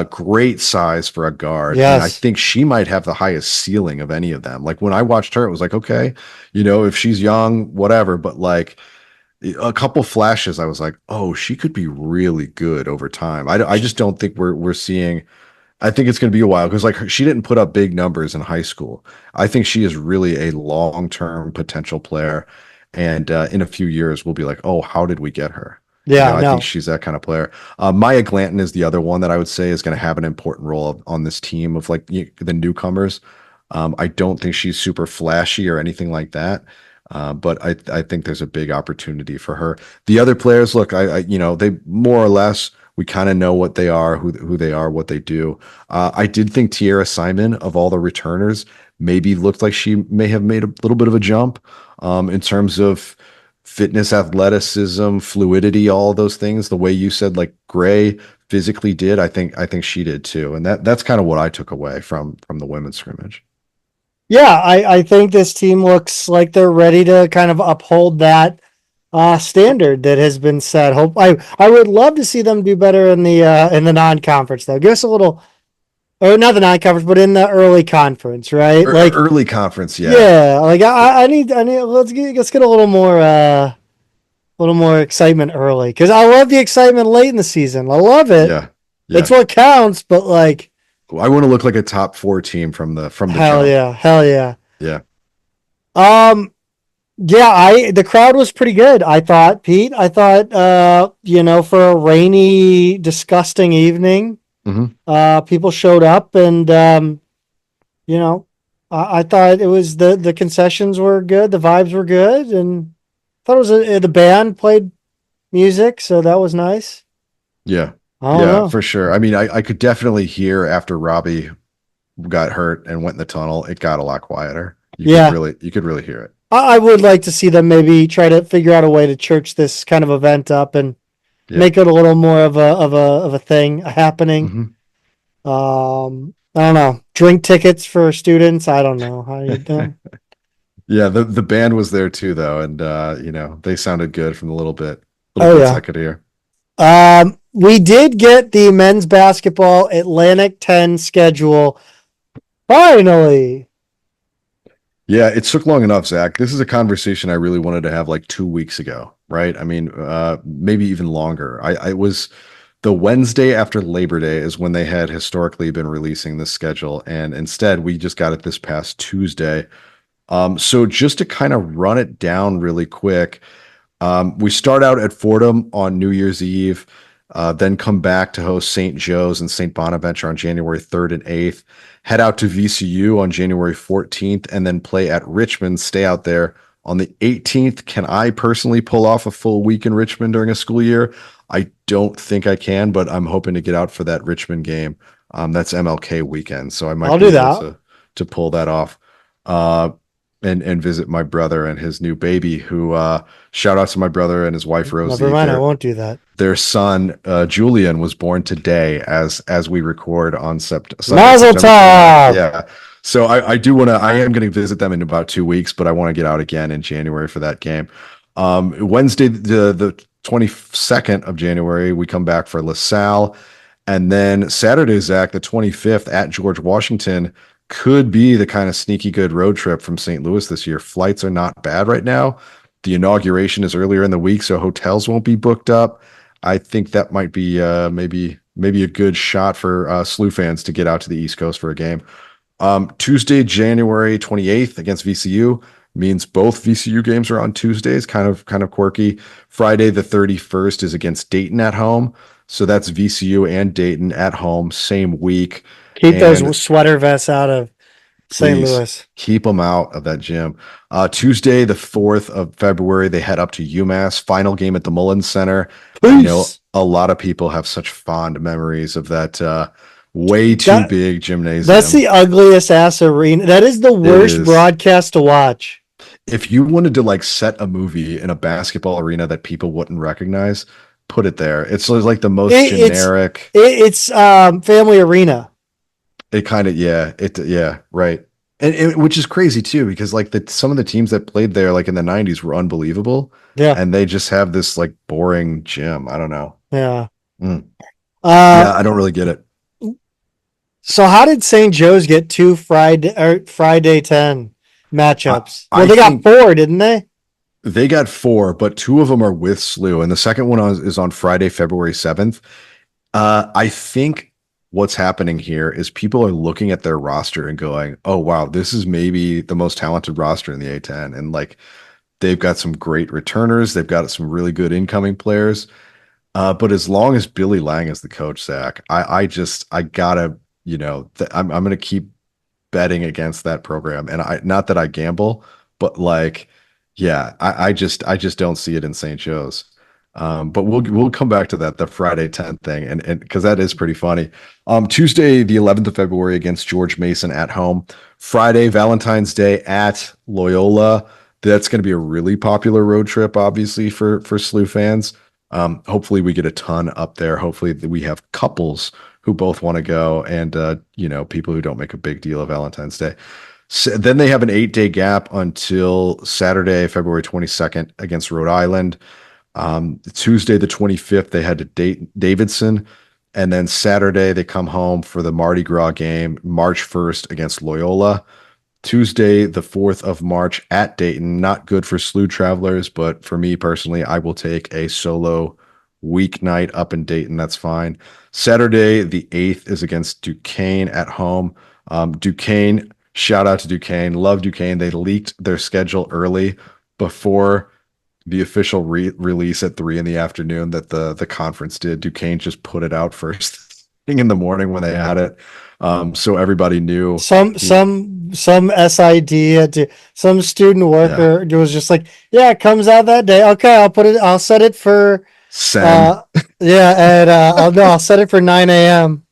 great size for a guard. And I Yes. think she might have the highest ceiling of any of them. Like when I watched her, it was like, okay, you know, if she's young, whatever, but like a couple flashes, I was like, oh, she could be really good over time. I just don't think we're seeing. I think it's going to be a while because like she didn't put up big numbers in high school. I think she is really a long-term potential player, and in a few years we'll be like, oh, how did we get her? Yeah, I no. think she's that kind of player. Maya Glanton is the other one that I would say is going to have an important role on this team of like the newcomers. I don't think she's super flashy or anything like that. But I think there's a big opportunity for her. The other players, look, I they more or less we kind of know what they are, who they are, what they do. I did think Tierra Simon of all the returners maybe looked like she may have made a little bit of a jump in terms of fitness, athleticism, fluidity, all of those things. The way you said like Gray physically did, I think she did too, and that's kind of what I took away from the women's scrimmage. Yeah, I think this team looks like they're ready to kind of uphold that standard that has been set. I would love to see them do better in the non-conference though. Give us a little, or not the non-conference, but in the early conference, right? Like Early conference, yeah. yeah, like I need let's get a little more excitement early because I love the excitement late in the season. I love it. Yeah. It's what counts, but like I want to look like a top 4 team from the hell jump. yeah, hell yeah. Yeah. Yeah, the crowd was pretty good. I thought, Pete. I thought, for a rainy, disgusting evening, people showed up, and I thought it was the concessions were good, the vibes were good, and I thought it was the band played music, so that was nice. Yeah. I don't know. For sure. I mean, I could definitely hear after Robbie got hurt and went in the tunnel, it got a lot quieter. You could really hear it. I would like to see them maybe try to figure out a way to church this kind of event up and make it a little more of a thing, a happening. I don't know. Drink tickets for students. I don't know how you do. Yeah, the band was there too, though, and they sounded good from a little bit I could hear. We did get the men's basketball Atlantic 10 schedule finally. Yeah, it took long enough, Zach. This is a conversation I really wanted to have like 2 weeks ago, right? I mean, maybe even longer. I was the Wednesday after Labor Day is when they had historically been releasing this schedule, and instead we just got it this past Tuesday. So just to kind of run it down really quick, we start out at Fordham on New Year's Eve, then come back to host St. Joe's and St. Bonaventure on January 3rd and 8th, head out to VCU on January 14th, and then play at Richmond, stay out there on the 18th. Can I personally pull off a full week in Richmond during a school year? I don't think I can, but I'm hoping to get out for that Richmond game. That's MLK weekend, so I might be able to pull that off. And visit my brother and his new baby, who shout out to my brother and his wife Rosie. Never mind, I won't do that. Their son Julian was born today as we record on September. Mazel tov! Yeah. So I am going to visit them in about 2 weeks, but I want to get out again in January for that game. Wednesday, the 22nd of January, we come back for LaSalle, and then Saturday, Zach, the 25th at George Washington. Could be the kind of sneaky good road trip from St. Louis this year. Flights are not bad right now. The inauguration is earlier in the week, so hotels won't be booked up. I think that might be maybe a good shot for SLU fans to get out to the East Coast for a game. Tuesday, January 28th against VCU means both VCU games are on Tuesdays, kind of quirky. Friday the 31st is against Dayton at home. So that's VCU and Dayton at home, same week. Keep And those sweater vests out of St. please Louis. keep them out of that gym. Tuesday, the 4th of February, they head up to UMass. Final game at the Mullins Center. I know Peace. a lot of people have such fond memories of that way too big gymnasium. That's the ugliest ass arena. That is the worst is. broadcast to watch. If you wanted to like set a movie in a basketball arena that people wouldn't recognize, put it there. It's like the most generic. It's Family Arena. It kind of yeah, right. And which is crazy too, because like some of the teams that played there like in the 90s were unbelievable. Yeah. And they just have this like boring gym. I don't know. Yeah. Yeah, I don't really get it. So how did St. Joe's get two Friday 10 matchups? I They got think 4, didn't they? They got 4, but 2 of them are with SLU, and the second one is on Friday, February 7th. I think what's happening here is people are looking at their roster and going, "Oh wow, this is maybe the most talented roster in the A10," and like they've got some great returners, they've got some really good incoming players. But as long as Billy Lang is the coach, Zach, I gotta, I'm going to keep betting against that program. And not that I gamble, but like, yeah, I just don't see it in St. Joe's. But we'll come back to that, the Friday 10th thing, and because that is pretty funny. Tuesday, the 11th of February against George Mason at home. Friday, Valentine's Day at Loyola. That's going to be a really popular road trip, obviously, for SLU fans. Hopefully we get a ton up there. Hopefully we have couples who both want to go, and people who don't make a big deal of Valentine's Day. So then they have an 8-day gap until Saturday, February 22nd against Rhode Island. Tuesday, the 25th, they head to Davidson. And then Saturday, they come home for the Mardi Gras game, March 1st against Loyola. Tuesday, the 4th of March at Dayton. Not good for SLU travelers, but for me personally, I will take a solo weeknight up in Dayton. That's fine. Saturday, the 8th, is against Duquesne at home. Duquesne, shout out to Duquesne. Love Duquesne. They leaked their schedule early before the official release at 3 p.m. that the conference did. Duquesne just put it out first thing in the morning when they had it. So everybody knew. Some SID, some student worker was just like, yeah, it comes out that day. Okay, I'll set it for Send. I'll set it for 9 a.m.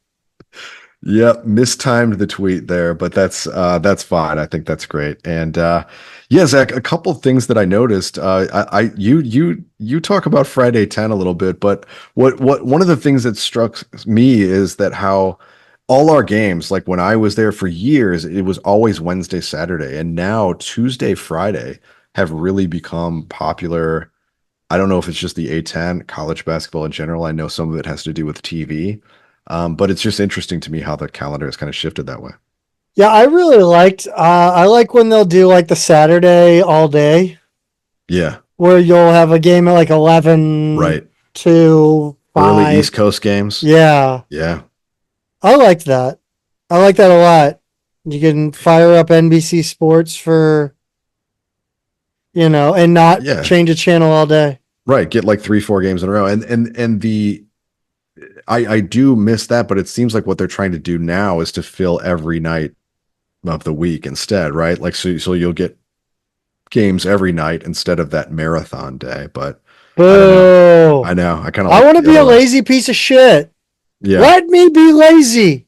Yep, mistimed the tweet there, but that's fine. I think that's great. And yeah, Zach, a couple things that I noticed. You talk about Friday 10 a little bit, but what one of the things that struck me is that how all our games, like when I was there for years, it was always Wednesday, Saturday, and now Tuesday, Friday have really become popular. I don't know if it's just the A10, college basketball in general. I know some of it has to do with TV. But it's just interesting to me how the calendar has kind of shifted that way. Yeah, I really I like when they'll do like the Saturday all day. Yeah. Where you'll have a game at like 11 right. to 5. Early East Coast games. Yeah. Yeah. I like that. I like that a lot. You can fire up NBC Sports for, and not change a channel all day. Right. Get like 3-4 games in a row. And I do miss that, but it seems like what they're trying to do now is to fill every night of the week instead, right? Like so you'll get games every night instead of that marathon day. But I know. I kind of I want to be a lazy piece of shit. Yeah. Let me be lazy.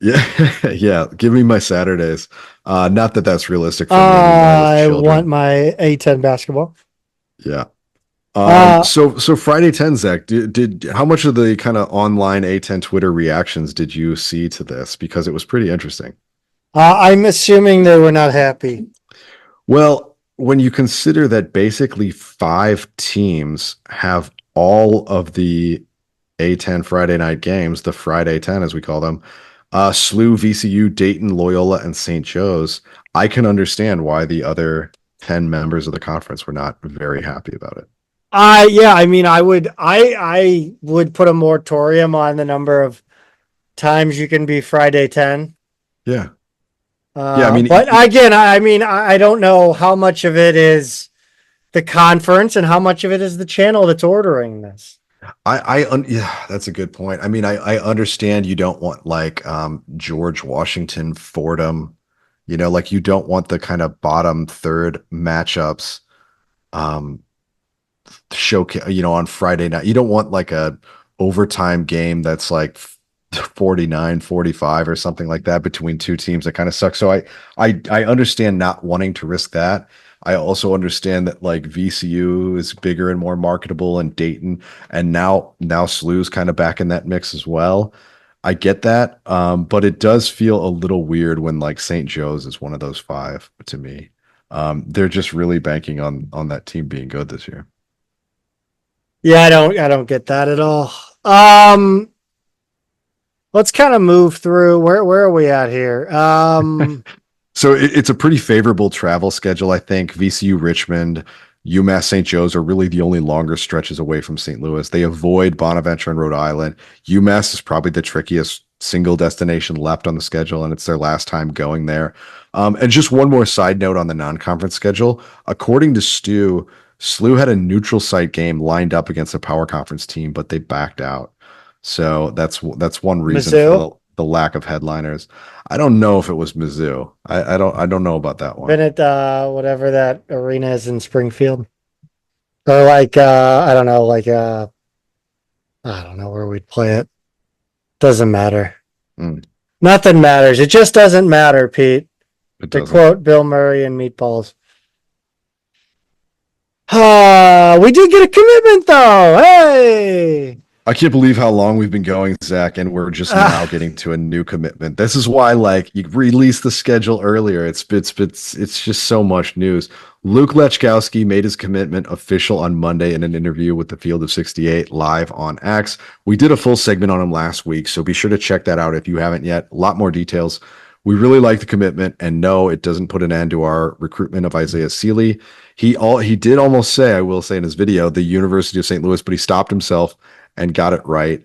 Yeah. Yeah. Give me my Saturdays. Not that that's realistic for me. I want my A10 basketball. Yeah. So Friday 10, Zach, did how much of the kind of online A10 Twitter reactions did you see to this? Because it was pretty interesting. I'm assuming they were not happy. Well, when you consider that basically 5 teams have all of the A10 Friday night games, the Friday 10 as we call them, SLU, VCU, Dayton, Loyola, and St. Joe's, I can understand why the other 10 members of the conference were not very happy about it. I would put a moratorium on the number of times you can be Friday 10. Yeah. Yeah, I mean, But again, I don't know how much of it is the conference and how much of it is the channel that's ordering this. yeah, that's a good point. I mean, I understand you don't want like George Washington, Fordham, like you don't want the kind of bottom third matchups showcase, on Friday night. You don't want like a overtime game that's like 49-45 or something like that between two teams that kind of suck. So I understand not wanting to risk that. I also understand that like VCU is bigger and more marketable, and Dayton, and now SLU's kind of back in that mix as well. I get that, but it does feel a little weird when like St. Joe's is one of those five to me. They're just really banking on that team being good this year. Yeah, I don't get that at all. Let's kind of move through. Where are we at here? So it's a pretty favorable travel schedule, I think. VCU, Richmond, UMass, St. Joe's are really the only longer stretches away from St. Louis. They avoid Bonaventure and Rhode Island. UMass is probably the trickiest single destination left on the schedule, and it's their last time going there. And just one more side note on the non-conference schedule. According to Stu, SLU had a neutral site game lined up against a power conference team, but they backed out. So that's one reason for the lack of headliners. I don't know if it was Mizzou. I don't know about that one. Been at whatever that arena is in Springfield, or like I don't know, like I don't know where we'd play it. Doesn't matter. Nothing matters. It just doesn't matter, Pete. To quote Bill Murray in Meatballs. We did get a commitment though. Hey. I can't believe how long we've been going, Zach, and we're just now getting to a new commitment. This is why, like, you release the schedule earlier. It's just so much news. Luke Lechkowski made his commitment official on Monday in an interview with the Field of 68 live on X. We did a full segment on him last week, so be sure to check that out if you haven't yet. A lot more details. We really like the commitment, and no, it doesn't put an end to our recruitment of Isaiah Seeley. He did almost say, I will say in his video, the University of St. Louis, but he stopped himself and got it right,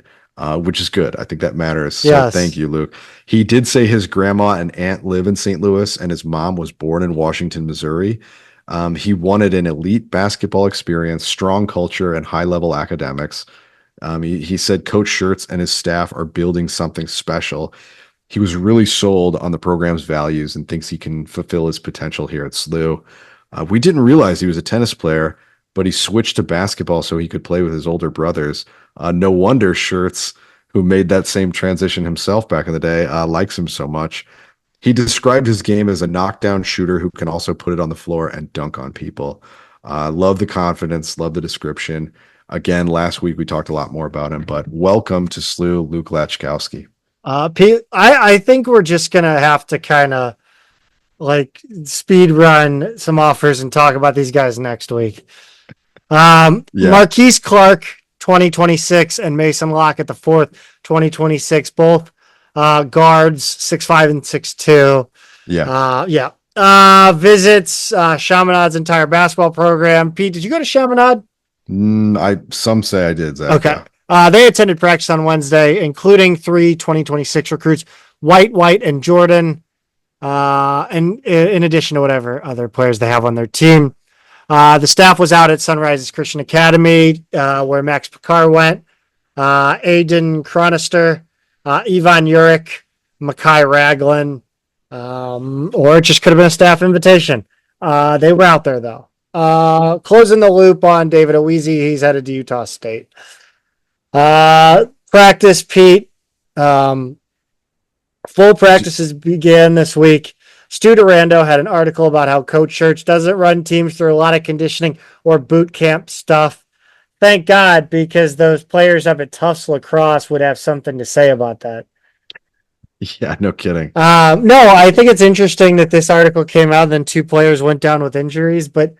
which is good. I think that matters. Yes. So thank you, Luke. He did say his grandma and aunt live in St. Louis, and his mom was born in Washington, Missouri. He wanted an elite basketball experience, strong culture, and high-level academics. He said Coach Schertz and his staff are building something special. He was really sold on the program's values and thinks he can fulfill his potential here at SLU. We didn't realize he was a tennis player, but he switched to basketball so he could play with his older brothers. No wonder Schertz, who made that same transition himself back in the day, likes him so much. He described his game as a knockdown shooter who can also put it on the floor and dunk on people. Love the confidence, love the description. Again, last week we talked a lot more about him, but welcome to SLU, Luke Lechkowski. Pete, I think we're just gonna have to kind of like speed run some offers and talk about these guys next week. Marquise Clark, 2026, and Mason Lockett, the fourth, 2026, both guards, 6'5" and 6'2". Visits Chaminade's entire basketball program. Pete, did you go to Chaminade? Some say I did, Zach. Okay. They attended practice on Wednesday, including 3 2026 recruits, White, and Jordan, and in addition to whatever other players they have on their team. The staff was out at Sunrise's Christian Academy, where Max Picard went, Aiden Chronister, Ivan Uric, Makai Raglan, or it just could have been a staff invitation. They were out there, though. Closing the loop on David Oweezy, he's headed to Utah State. Practice, Pete. Full practices began this week. Stu Durando had an article about how Coach Schertz doesn't run teams through a lot of conditioning or boot camp stuff. Thank God, because those players up at Tufts Lacrosse would have something to say about that. Yeah, no kidding. No, I think it's interesting that this article came out and then 2 players went down with injuries, but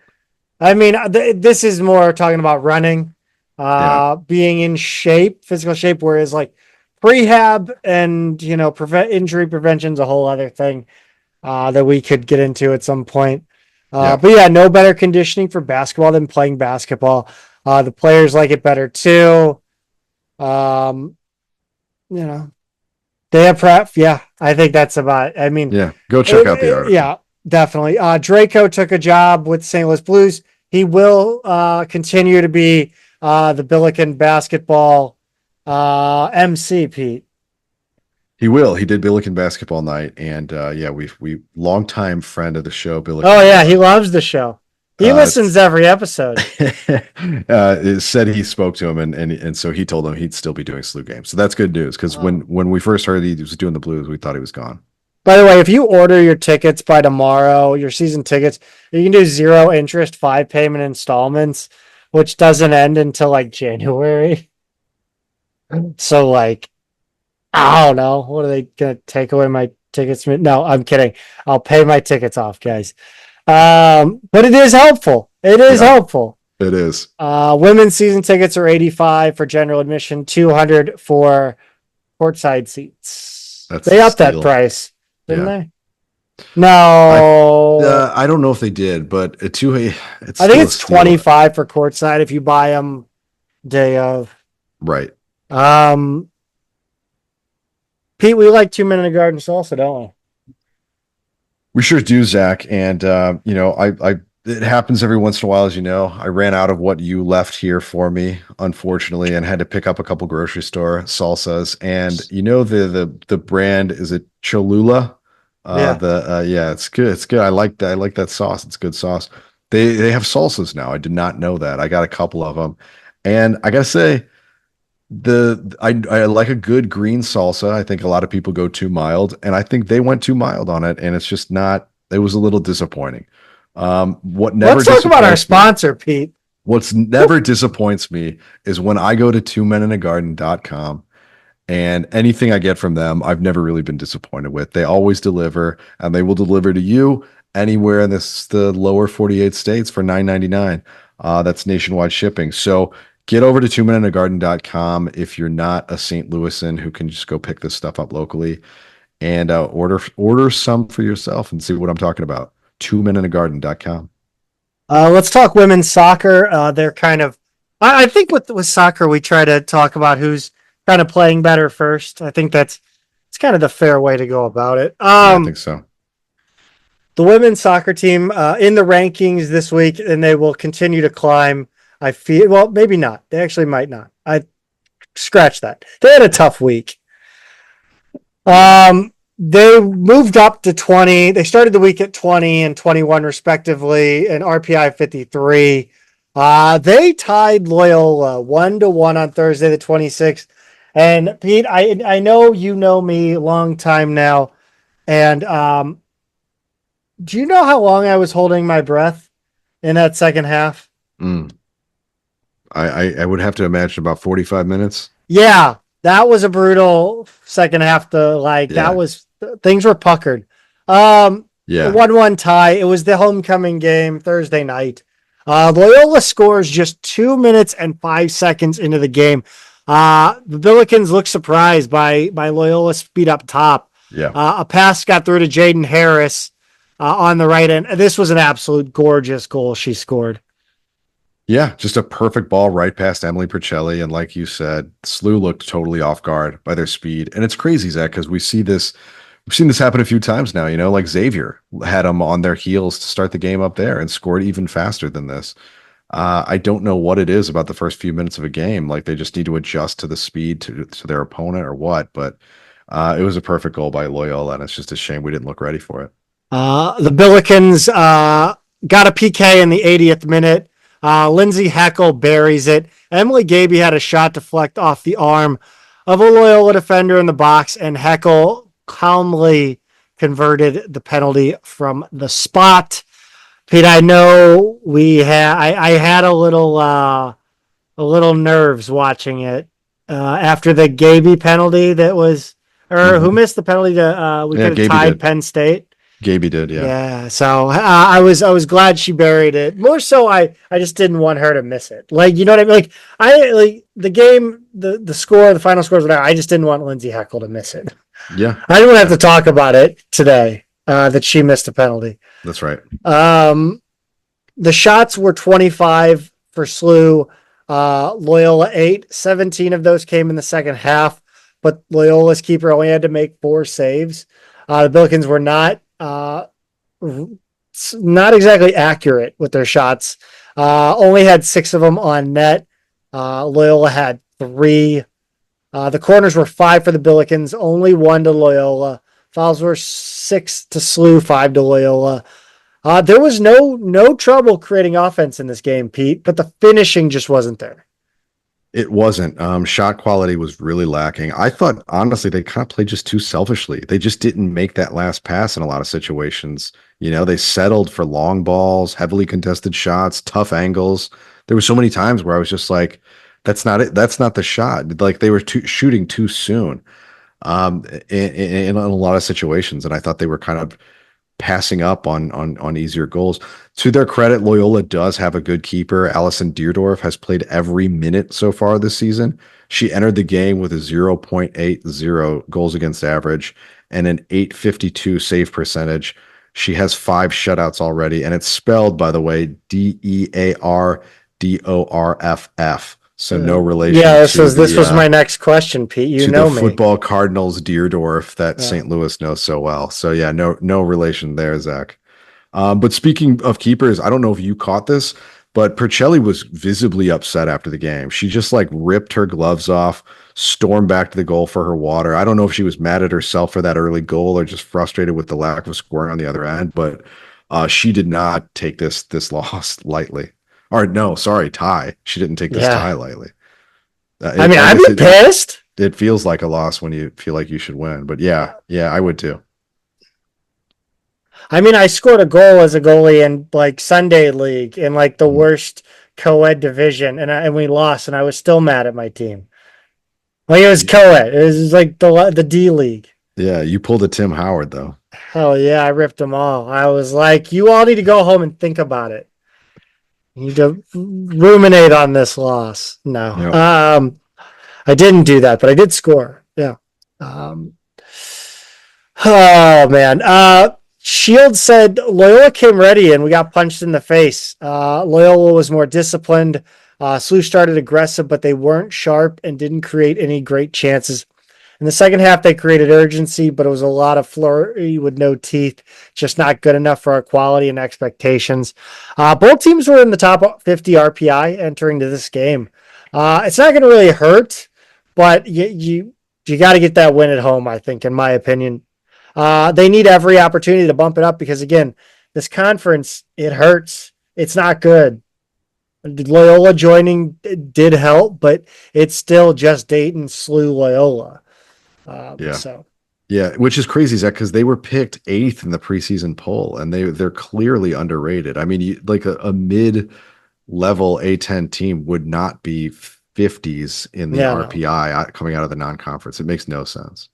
I mean, this is more talking about running. Being in shape, physical shape, whereas like prehab and, injury prevention is a whole other thing that we could get into at some point. But yeah, no better conditioning for basketball than playing basketball. The players like it better too. Day of prep. Yeah, I think that's about. I mean, Yeah, go check out the article. yeah, definitely. Draco took a job with St. Louis Blues. He will continue to be the Billiken basketball MC. Pete. He will. He did Billiken basketball night, and yeah, we longtime friend of the show, Billiken. Oh yeah, he loves the show. He listens it's- every episode. It said he spoke to him, and so he told him he'd still be doing SLU games. So that's good news because when we first heard he was doing the Blues, we thought he was gone. By the way, if you order your tickets by tomorrow, your season tickets, you can do 0 interest, 5 payment installments, which doesn't end until like January. So like, I don't know. What are they gonna take away my tickets? No, I'm kidding. I'll pay my tickets off, guys. But it is helpful. It is helpful. It is. Women's season tickets are 85 for general admission, 200 for courtside seats. They upped that price, didn't they? No, I don't know if they did, but I think it's 25 for courtside if you buy them day of. Right. Pete, we like 2 Men in a Garden salsa, don't we? We sure do, Zach. And it happens every once in a while, as you know. I ran out of what you left here for me, unfortunately, and had to pick up a couple grocery store salsas. And the brand, is it Cholula? Yeah, it's good. It's good. I like that. I like that sauce. It's good sauce. They have salsas now. I did not know that. I got a couple of them, and I gotta say, I like a good green salsa. I think a lot of people go too mild, and I think they went too mild on it, and it's just not. It was a little disappointing. Let's talk about our sponsor, Pete. What's never disappoints me is when I go to twomeninagarden.com, and anything I get from them, I've never really been disappointed with. They always deliver, and they will deliver to you anywhere in the lower 48 states for $9.99. That's nationwide shipping. So get over to twomeninagarden.com if you're not a St. Louisan who can just go pick this stuff up locally, and order some for yourself and see what I'm talking about. twomeninagarden.com. Let's talk women's soccer. They're kind of, I think with soccer, we try to talk about who's kind of playing better first. I think it's kind of the fair way to go about it. Yeah, I think so. The women's soccer team in the rankings this week, and they will continue to climb. I feel, well, maybe not. They actually might not. I scratch that. They had a tough week. They moved up to 20. They started the week at 20 and 21 respectively, and RPI 53. They tied Loyola 1-1 on Thursday the 26th. And Pete, I know you know me a long time now, and do you know how long I was holding my breath in that second half? I would have to imagine about 45 minutes. Yeah, that was a brutal second half. That was, things were puckered. Yeah, 1-1 tie. It was the homecoming game Thursday night. Loyola scores just 2 minutes and 5 seconds into the game. The Billikens look surprised by Loyola's speed up top. Yeah. A pass got through to Jaden Harris on the right end. This was an absolute gorgeous goal she scored. Yeah, just a perfect ball right past Emily Percelli. And like you said, SLU looked totally off guard by their speed. And it's crazy, Zach, because we've seen this happen a few times now, like Xavier had them on their heels to start the game up there and scored even faster than this. I don't know what it is about the first few minutes of a game. Like they just need to adjust to the speed to their opponent or what. But it was a perfect goal by Loyola, and it's just a shame we didn't look ready for it. The Billikens got a PK in the 80th minute. Lindsay Heckel buries it. Emily Gaby had a shot deflect off the arm of a Loyola defender in the box, and Heckel calmly converted the penalty from the spot. Pete, I know I had a little nerves watching it after the Gaby penalty that was, who missed the penalty to we could have tied Penn State. Gaby did, yeah. Yeah, so I was glad she buried it. More so, I just didn't want her to miss it. Like, you know what I mean? Like the game, the score, the final scores, whatever. I just didn't want Lindsay Heckel to miss it. Yeah, I didn't have to talk about it today. That she missed a penalty. That's right. The shots were 25 for SLU. Loyola 8. 17 of those came in the second half. but Loyola's keeper only had to make 4 saves. The Billikens were not exactly accurate with their shots. Only had 6 of them on net. Loyola had 3. The corners were 5 for the Billikens, only 1 to Loyola. Fouls were 6 to SLU, 5 to Loyola. There was no trouble creating offense in this game, Pete, but the finishing just wasn't there. It wasn't. Shot quality was really lacking. I thought, honestly, they kind of played just too selfishly. They just didn't make that last pass in a lot of situations. They settled for long balls, heavily contested shots, tough angles. There were so many times where I was just like, that's not it. That's not the shot. Like they were shooting too soon in a lot of situations. And I thought they were kind of passing up on easier goals. To their credit, Loyola does have a good keeper. Allison Deerdorf has played every minute so far this season. She entered the game with a 0.80 goals against average and an 852 save percentage. She has 5 shutouts already, and it's spelled, by the way, Deardorff. So no relation. Yeah, this was my next question, Pete. You know the me. Football Cardinals Deerdorf that St. Louis knows so well. So yeah, no relation there, Zach. But speaking of keepers, I don't know if you caught this, but Percelli was visibly upset after the game. She just like ripped her gloves off, stormed back to the goal for her water. I don't know if she was mad at herself for that early goal or just frustrated with the lack of scoring on the other end, but she did not take this loss lightly. Or no, sorry, tie. She didn't take this tie lightly. I'd be pissed. It feels like a loss when you feel like you should win, but yeah, I would too. I scored a goal as a goalie in like Sunday League in like the worst co-ed division, and we lost, and I was still mad at my team. Like it was co-ed. It was like the D League. Yeah, you pulled a Tim Howard though. Hell yeah, I ripped them all. I was like, you all need to go home and think about it. You need to ruminate on this loss. No. Yep. I didn't do that, but I did score. Yeah. Oh man. Shield said Loyola came ready and we got punched in the face. Loyola was more disciplined. SLU started aggressive, but they weren't sharp and didn't create any great chances. In the second half, they created urgency, but it was a lot of flurry with no teeth, just not good enough for our quality and expectations. Both teams were in the top 50 RPI entering to this game. It's not going to really hurt, but you got to get that win at home, I think, in my opinion. They need every opportunity to bump it up because, again, this conference, it hurts. It's not good. Loyola joining did help, but it's still just Dayton, SLU, Loyola. Yeah, which is crazy, Zach, because they were picked 8th in the preseason poll, and they're clearly underrated. I mean, like a mid-level A10 team would not be 50s in the RPI coming out of the non-conference. It makes no sense.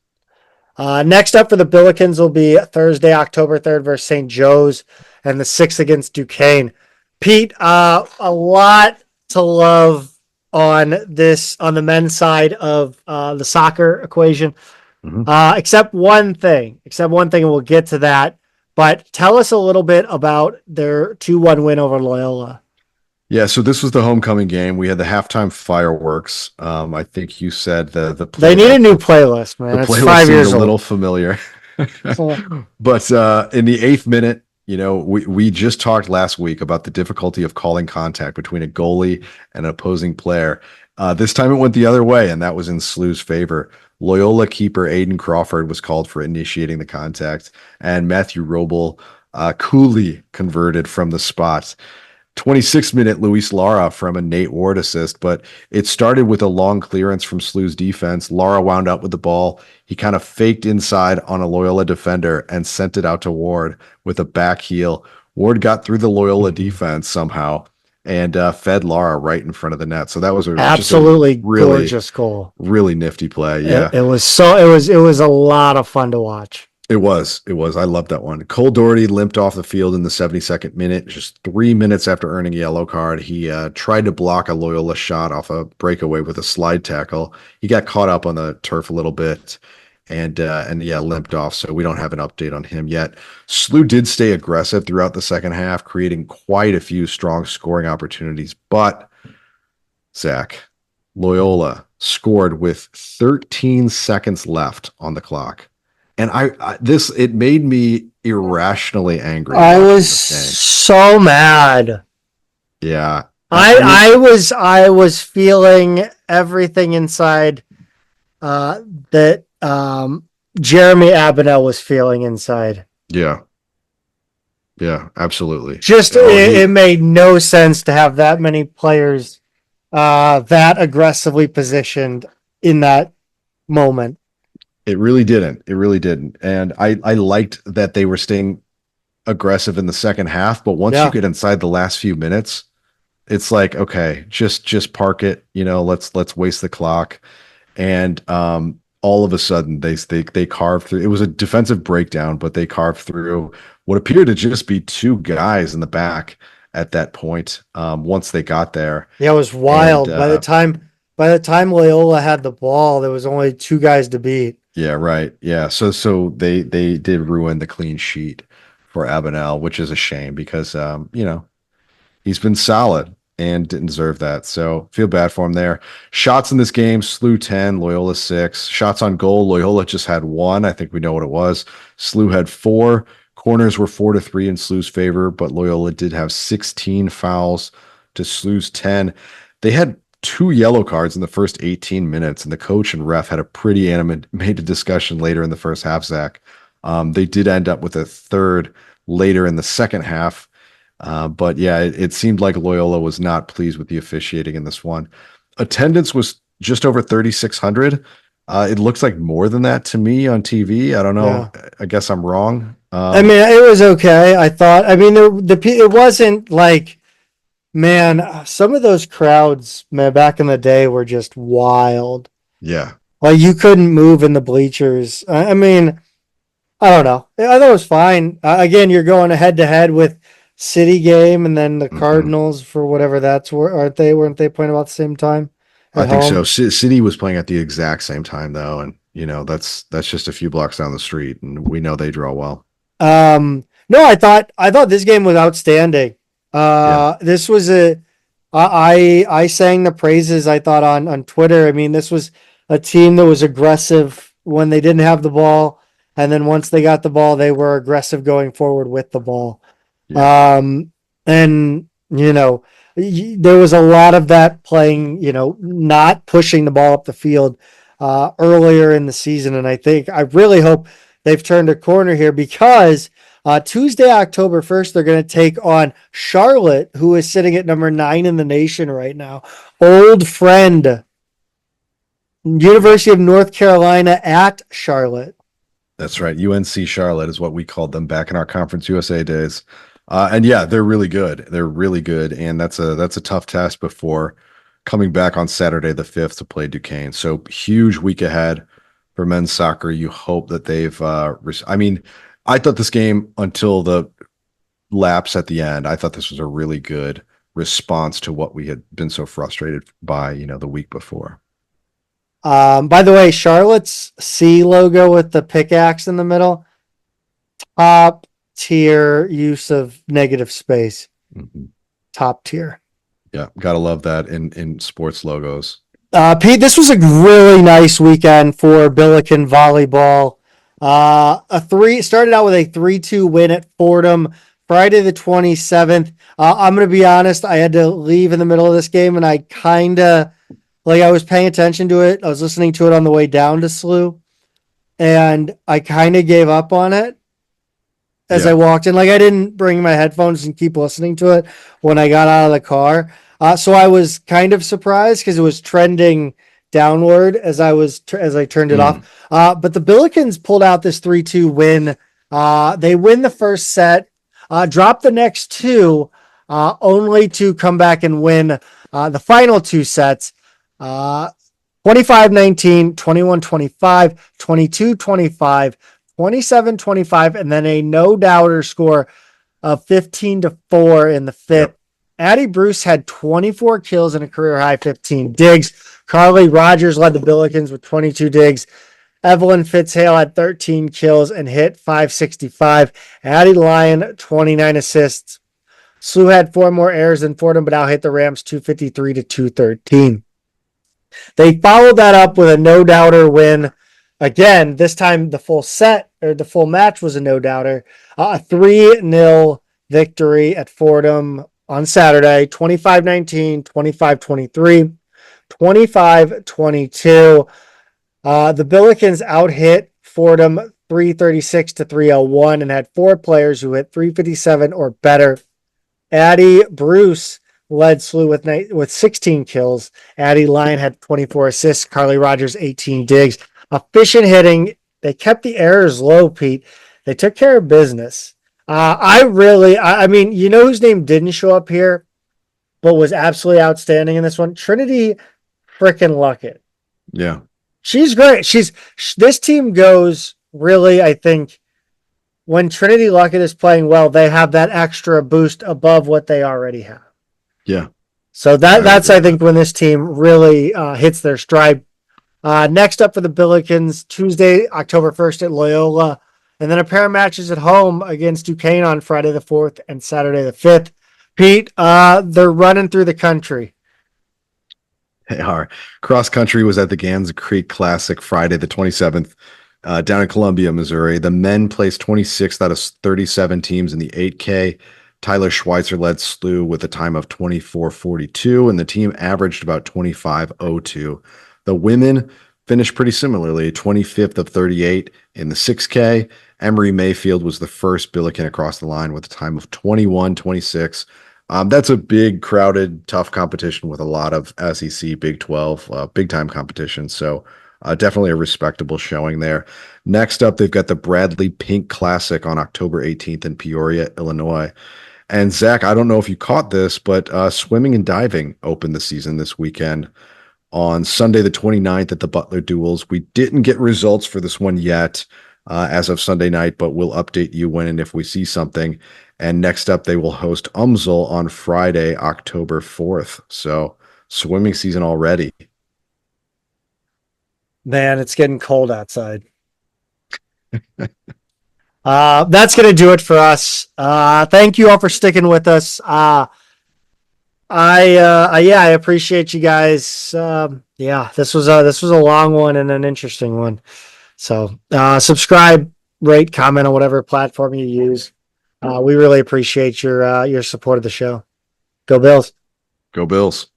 Next up for the Billikens will be Thursday, October 3rd versus St. Joe's, and the 6th against Duquesne. Pete, a lot to love on the men's side of the soccer equation, except one thing, and we'll get to that. But tell us a little bit about their 2-1 win over Loyola. Yeah, so this was the homecoming game. We had the halftime fireworks. I think you said the they need a new playlist, man. It's 5 years old. A little familiar, but in the 8th minute, we just talked last week about the difficulty of calling contact between a goalie and an opposing player. This time it went the other way, and that was in SLU's favor. Loyola keeper Aiden Crawford was called for initiating the contact, and Matthew Roble coolly converted from the spot. 26-minute Luis Lara from a Nate Ward assist, but it started with a long clearance from SLU's defense. Lara wound up with the ball. He kind of faked inside on a Loyola defender and sent it out to Ward with a back heel. Ward got through the Loyola defense somehow and fed Lara right in front of the net. So that was absolutely really gorgeous goal. Really nifty play. Yeah. It was a lot of fun to watch. It was. I loved that one. Cole Doherty limped off the field in the 72nd minute, just 3 minutes after earning a yellow card. He tried to block a Loyola shot off a breakaway with a slide tackle. He got caught up on the turf a little bit and limped off. So we don't have an update on him yet. SLU did stay aggressive throughout the second half, creating quite a few strong scoring opportunities. But Zach, Loyola scored with 13 seconds left on the clock. And it made me irrationally angry. I watching was this game. so mad. Yeah. I was feeling everything inside that Jeremy Abenel was feeling inside. Yeah. Yeah, absolutely. Just it made no sense to have that many players that aggressively positioned in that moment. It really didn't. It really didn't. And I liked that they were staying aggressive in the second half, but once you get inside the last few minutes, it's like, okay, just park it, let's waste the clock. And all of a sudden they carved through. It was a defensive breakdown, but they carved through what appeared to just be two guys in the back at that point. Once they got there. Yeah, it was wild. And, by the time Loyola had the ball, there was only two guys to beat. Yeah, right. Yeah. So they did ruin the clean sheet for Abenel, which is a shame because he's been solid and didn't deserve that. So feel bad for him there. Shots in this game, SLU 10, Loyola 6. Shots on goal, Loyola just had 1. I think we know what it was. SLU had 4. Corners were 4-3 in SLU's favor, but Loyola did have 16 fouls to SLU's 10. They had 2 yellow cards in the first 18 minutes, and the coach and ref had a pretty animated discussion later in the first half, Zach. They did end up with a third later in the second half. But yeah, it seemed like Loyola was not pleased with the officiating in this one. Attendance was just over 3,600. It looks like more than that to me on TV. I don't know. Yeah. I guess I'm wrong. I mean, it was okay. I thought, it wasn't like, man, some of those crowds, man, back in the day were just wild. Yeah. Like you couldn't move in the bleachers. I mean, I don't know. I thought it was fine. Again, you're going head to head with City game and then the Cardinals for whatever that's weren't they playing about the same time? I think so. City was playing at the exact same time though, and that's just a few blocks down the street, and we know they draw well. No, I thought this game was outstanding. This was I sang the praises, I thought, on Twitter. I mean, this was a team that was aggressive when they didn't have the ball, and then once they got the ball, they were aggressive going forward with the ball. Yeah. And there was a lot of that playing, not pushing the ball up the field earlier in the season. And I really hope they've turned a corner here because Tuesday, October 1st, they're going to take on Charlotte, who is sitting at number 9 in the nation right now. Old friend, University of North Carolina at Charlotte. That's right. UNC Charlotte is what we called them back in our Conference USA days. And yeah, they're really good. They're really good. And that's a tough test before coming back on Saturday the 5th to play Duquesne. So huge week ahead for men's soccer. You hope that they've I thought this game, until the lapse at the end, I thought this was a really good response to what we had been so frustrated by, the week before. By the way, Charlotte's C logo with the pickaxe in the middle, top tier use of negative space. Top tier. Yeah, gotta love that in sports logos. Pete, this was a really nice weekend for Billiken volleyball. Started out with a 3-2 win at Fordham Friday the 27th. I'm gonna be honest, I had to leave in the middle of this game, and I I was paying attention to it. I was listening to it on the way down to SLU, and I kind of gave up on it as I walked in. I didn't bring my headphones and keep listening to it when I got out of the car. So I was kind of surprised because it was trending downward as I turned it off. But the Billikens pulled out this 3-2 win. They win the first set, drop the next 2, only to come back and win the final 2 sets. 25-19, 21-25, 22-25, 27-25, and then a no-doubter score of 15-4 in the 5th. Yep. Addie Bruce had 24 kills and a career-high 15 digs. Carly Rogers led the Billikens with 22 digs. Evelyn Fitzhale had 13 kills and hit 565. Addie Lyon, 29 assists. SLU had 4 more errors than Fordham, but out hit the Rams 253-213. They followed that up with a no-doubter win. Again, this time the full set or the full match was a no-doubter. A 3-0 victory at Fordham on Saturday, 25-19, 25-23, 25-22. The Billikens out-hit Fordham 336 to 301 and had 4 players who hit 357 or better. Addie Bruce led SLU with 16 kills. Addie Lyon had 24 assists. Carly Rogers 18 digs. Efficient hitting. They kept the errors low, Pete. They took care of business. I mean, you know whose name didn't show up here, but was absolutely outstanding in this one? Trinity frickin' Luckett. Yeah. She's great. This team goes really, I think, when Trinity Luckett is playing well, they have that extra boost above what they already have. Yeah. So that's I think when this team really hits their stride. Next up for the Billikens, Tuesday, October 1st at Loyola, and then a pair of matches at home against Duquesne on Friday the 4th and Saturday the 5th. Pete, they're running through the country. They are. Cross country was at the Gans Creek Classic Friday the 27th down in Columbia, Missouri. The men placed 26th out of 37 teams in the 8K. Tyler Schweitzer led SLU with a time of 24:42, and the team averaged about 25:02. The women finished pretty similarly, 25th of 38 in the 6K. Emery Mayfield was the first Billiken across the line with a time of 21:26. That's a big, crowded, tough competition with a lot of SEC, Big 12, big-time competition. So definitely a respectable showing there. Next up, they've got the Bradley Pink Classic on October 18th in Peoria, Illinois. And Zach, I don't know if you caught this, but swimming and diving opened the season this weekend on Sunday the 29th at the Butler Duels. We didn't get results for this one yet as of Sunday night, but we'll update you when and if we see something. And next up, they will host UMSL on Friday, October 4th. So swimming season already. Man, it's getting cold outside. That's going to do it for us. Thank you all for sticking with us. I appreciate you guys. This was a long one and an interesting one. So, subscribe, rate, comment on whatever platform you use. We really appreciate your support of the show. Go Bills. Go Bills.